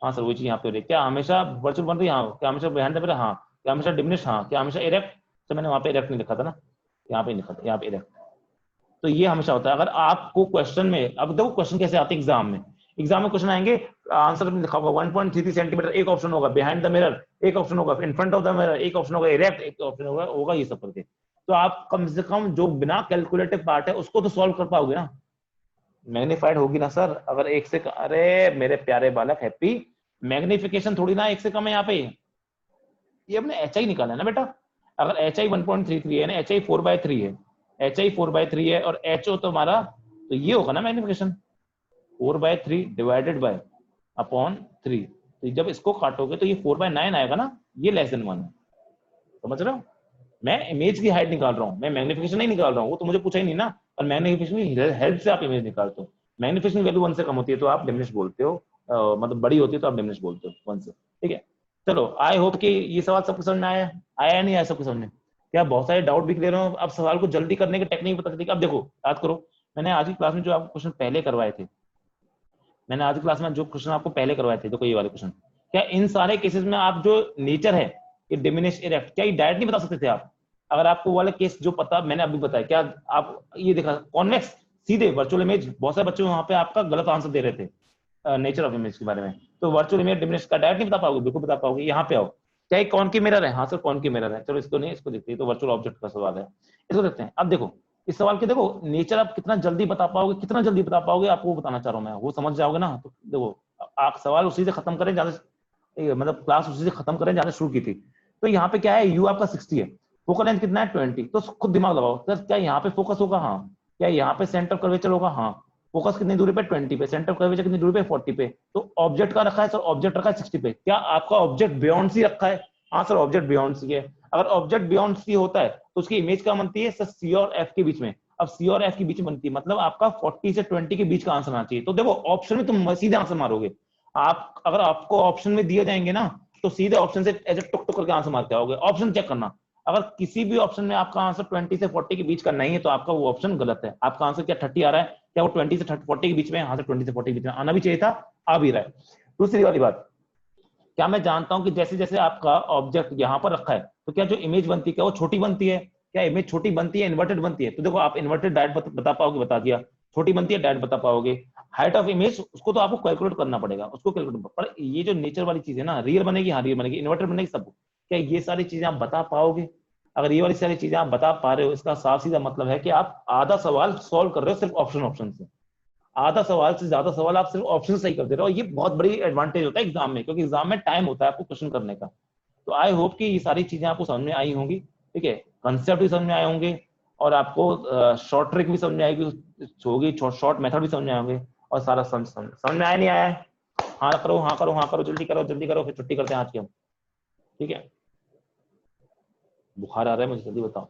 हाँ सर वही चीज यहाँ पे हो रही है। क्या हमेशा वर्चुअल बन रही है? हाँ। क्या हमेशा बिहाइंड द मिरर? हाँ। क्या हमेशा डिमिनिश? हाँ। क्या हमेशा इरेक्ट? तो मैंने वहां पे इरेक्ट नहीं लिखा था ना, यहाँ पे लिखा था, यहाँ पे इरेक्ट। तो ये हमेशा होता है। अगर आपको क्वेश्चन में, अब देखो क्वेश्चन कैसे आते हैं एग्जाम में, एग्जाम में क्वेश्चन आएंगे, आंसर में लिखा होगा 1.33 सेंटीमीटर, एक ऑप्शन होगा बिहाइंड द मिरर, एक ऑप्शन होगा इन फ्रंट ऑफ द मिरर, एक ऑप्शन होगा इरेक्ट, एक ऑप्शन होगा ये सब करके। तो आप कम से कम जो बिना कैलकुलेटिव पार्ट है उसको तो सॉल्व कर पाओगे ना, मैग्नीफाइड होगी ना सर। अगर एक से, अरे मेरे प्यारे बालक हैप्पी, मैग्निफिकेशन थोड़ी ना एक से कम है यहाँ पे, ये अपने HI निकाला है ना बेटा। अगर HI 1.33 है ना, HI 4/3 है, HI 4/3 है और HO तुम्हारा, तो ये होगा ना मैग्निफिकेशन 4/3 डिवाइडेड बाय अपॉन 3। तो जब इसको काटोगे तो ये 4/9 आएगा ना, ये <1 है, समझ रहे हो? मैं इमेज की हाइट निकाल रहा हूँ, मैं मैग्निफिकेशन नहीं निकाल रहा हूँ, वो तो मुझे पूछा ही नहीं ना। और मैग्निफिकेशन की हेल्प से आप इमेज निकालते हो, मैग्निफिकेशन वैल्यू 1 से कम होती है तो आप डिमिनिश बोलते हो, मतलब बड़ी होती है तो आप डिमिनिश बोलते हो 1 से, ठीक है। चलो आई होप कि ये सवाल सबको समझ में आया, आया या नहीं आया सबको समझ में? क्या बहुत सारे डाउट भी क्लियर हो? अब सवाल को जल्दी करने की टेक्निक पता चली। अब देखो याद करो, मैंने आज की क्लास में जो आपको क्वेश्चन पहले करवाए थे, मैंने आज की क्लास में जो क्वेश्चन आपको पहले करवाए थे, देखो ये वाले क्वेश्चन, क्या इन सारे केसेस में आप जो नेचर है ये डिमिनिश इरेक्ट, क्या ये डायरेक्ट नहीं बता सकते थे आप? अगर आपको वाले केस जो पता मैंने अभी बताया, क्या आप ये देखा कॉन्वेक्स सीधे वर्चुअल इमेज, बहुत सारे बच्चे वहां पे आपका गलत आंसर दे रहे थे नेचर ऑफ इमेज के बारे में, तो वर्चुअल इमेज डिमिनिश का डायरेक्ट नहीं बता पाओगे, बिल्कुल बता पाओगे। यहाँ पे आओ, क्या कौन की मिरर है? हाँ सर कौन की मिरर है, चलो इसको नहीं, इसको देखते हैं, तो वर्चुअल ऑब्जेक्ट का सवाल है, इसको देखते हैं। अब देखो इस सवाल के देखो नेचर आप कितना जल्दी बता पाओगे, कितना जल्दी बता पाओगे आपको बताना चाह रहा हूं मैं, वो समझ जाओगे ना। तो देखो आप सवाल उसी से खत्म करें जहां से, मतलब क्लास उसी से खत्म करें जहां से शुरू की थी। तो यहाँ पे क्या है, यू आपका 60 है, फोकल लेंथ कितना है 20, तो खुद दिमाग लगाओ सर, क्या यहाँ पे फोकस होगा? हाँ। क्या यहाँ पे सेंटर कर्वेचर होगा? हाँ। फोकस कितनी दूरी पे? 20 पे। सेंटर कर्वेचर कितनी दूरी पे? 40 पे। तो ऑब्जेक्ट का रखा है सर, ऑब्जेक्ट रखा है 60 पे, क्या आपका ऑब्जेक्ट बियॉन्ड सी रखा है? हाँ सर ऑब्जेक्ट बियॉन्ड सी है। अगर ऑब्जेक्ट बियॉन्ड सी होता है तो उसकी इमेज क्या बनती है सर? सी और एफ के बीच में। अब सी और एफ के बीच में बनती है, मतलब आपका 40 से 20 के बीच का आंसर आना चाहिए। तो देखो ऑप्शन में तुम सीधे आंसर मारोगे, आप अगर आपको ऑप्शन में दिए जाएंगे ना तो सीधे ऑप्शन से ऐसे टुक टुक करके आंसर मारते आओगे। ऑप्शन चेक करना, अगर किसी भी ऑप्शन में आपका आंसर 20 से 40 के बीच का नहीं है तो आपका वो ऑप्शन गलत है। आपका आंसर क्या 30 आ रहा है, क्या वो 20 से 40 के बीच में? यहाँ से 20 से 40 के बीच में आना भी चाहिए था, आ भी रहा है। दूसरी वाली बात, क्या मैं जानता हूं कि जैसे जैसे आपका ऑब्जेक्ट यहाँ पर रखा है तो क्या जो इमेज बनती है क्या वो छोटी बनती है? क्या इमेज छोटी बनती है इन्वर्टेड बनती है? तो देखो आप इन्वर्टेड डायरेक्ट बता पाओगे, बता दिया। छोटी बनती है डायरेक्ट बता पाओगे। हाइट ऑफ इमेज उसको तो आपको कैलकुलेट करना पड़ेगा, उसको कैलकुलेट, पर ये जो नेचर वाली चीज है ना, रियल बनेगी, हाँ रियल बनेगी, इन्वर्टेड बनेगी, सब। क्या ये सारी चीजें आप बता पाओगे? अगर ये वाली सारी चीजें आप बता पा रहे हो, इसका साफ सीधा मतलब है कि आप आधा सवाल सॉल्व कर रहे हो सिर्फ ऑप्शन ऑप्शन से, आधा सवाल से ज्यादा सवाल आप सिर्फ ऑप्शन सही कर दे रहे हो। ये बहुत बड़ी एडवांटेज होता है एग्जाम में, क्योंकि एग्जाम में टाइम होता है आपको क्वेश्चन करने का। तो आई होप कि ये सारी चीजें आपको समझ में आई होंगी, ठीक है, कंसेप्ट भी समझ में आए होंगे, और आपको शॉर्ट ट्रिक भी समझ में आएगी होगी, शॉर्ट मेथड भी समझ में आए होंगे, और सारा समझ में आया नहीं आया है? हाँ करो, हाँ करो, हाँ करो, जल्दी करो, जल्दी करो, फिर छुट्टी करते हैं आज की हम, ठीक है। बुखार आ रहा है मुझे, जल्दी बताओ।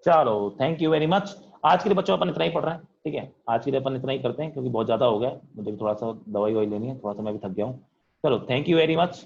चलो थैंक यू वेरी मच। आज के लिए बच्चों अपन इतना ही पढ़ रहे हैं, ठीक है, आज के लिए अपन इतना ही करते हैं क्योंकि बहुत ज्यादा हो गया, मुझे भी थोड़ा सा दवाई ववाई लेनी है, थोड़ा सा मैं भी थक गया हूँ। चलो थैंक यू वेरी मच,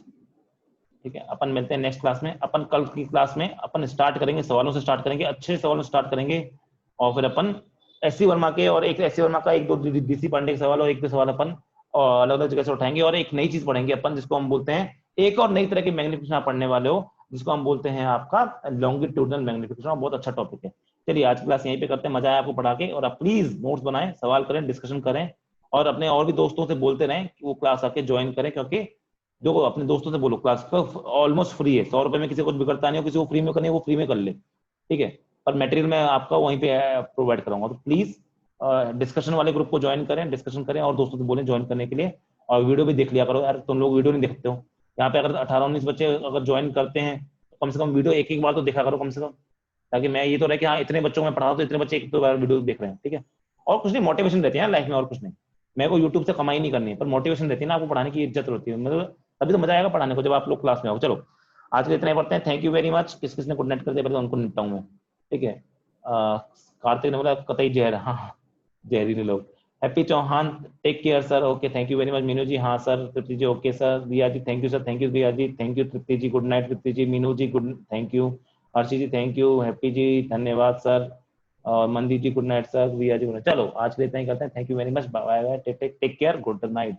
ठीक है, अपन मिलते हैं नेक्स्ट क्लास में। अपन कल की क्लास में अपन स्टार्ट करेंगे सवालों से, स्टार्ट करेंगे अच्छे सवालों से स्टार्ट करेंगे, और फिर अपन एस सी वर्मा के, और एक एस सी वर्मा का एक दो डीसी पांडे के सवाल और एक दो सवाल अपन और अलग अलग जगह से उठाएंगे, और एक नई चीज पढ़ेंगे अपन जिसको हम बोलते हैं, एक और नई तरह की मैग्निफिकेशन आप पढ़ने वाले हो जिसको हम बोलते हैं आपका लॉन्गिट्यूडनल मैग्निफिकेशन, बहुत अच्छा टॉपिक है। चलिए आज क्लास यहीं पे करते हैं, मजा आया आपको पढ़ा के, और आप प्लीज नोट्स बनाएं, सवाल करें, डिस्कशन करें, और अपने और भी दोस्तों से बोलते रहें कि वो क्लास आके ज्वाइन करें, क्योंकि जो अपने दोस्तों से बोलो क्लास ऑलमोस्ट फ्री है, 100 रुपए में किसी को कुछ बिगड़ता नहीं हो, किसी को फ्री में करनी है वो फ्री में कर ले, ठीक है। पर मटेरियल मैं आपका वहीं पे प्रोवाइड कराऊंगा, तो प्लीज डिस्कशन वाले ग्रुप को ज्वाइन करें, डिस्कशन करें, और दोस्तों से बोलें ज्वाइन करने के लिए, और वीडियो भी देख लिया करो यार, तुम लोग वीडियो नहीं देखते हो। यहाँ पे अगर 18-19 बच्चे अगर ज्वाइन करते हैं तो कम से कम वीडियो एक एक बार तो देखा करो कम से कम, ताकि मैं ये तो रहे कि हाँ इतने बच्चों को मैं पढ़ा तो इतने बच्चे एक दो बार वीडियो देख रहे हैं, ठीक है। और कुछ नहीं, मोटिवेशन रहती है लाइफ में, और कुछ नहीं। मेरे को यूट्यूब से कमाई नहीं करनी है, पर मोटिवेशन रहती है ना, आपको पढ़ाने की इज्जत होती है, मतलब तभी तो मजा आएगा पढ़ाने को जब आप लोग क्लास में आओ। चलो आज के लिए इतना ही पढ़ते हैं, थैंक यू वेरी मच। किस किसने गुड नाइट कर दिया पहले उनको निपटाऊं मैं, ठीक है। कार्तिक ने बोला कतई जहर, हाँ जहरीले लोग। Happy Chauhan take care sir, okay thank you very much. Meenu ji हाँ sir, Tripti ji okay sir, Riya ji thank you sir, thank you Riya ji, thank you Tripti ji, good night Tripti ji, Meenu ji good thank you, Harshi ji thank you, Happy ji धन्यवाद सर, और Mandi ji good night sir, Riya ji good night. चलो आज के लिए इतना ही करते हैं, thank you very much, bye bye, take care, good night.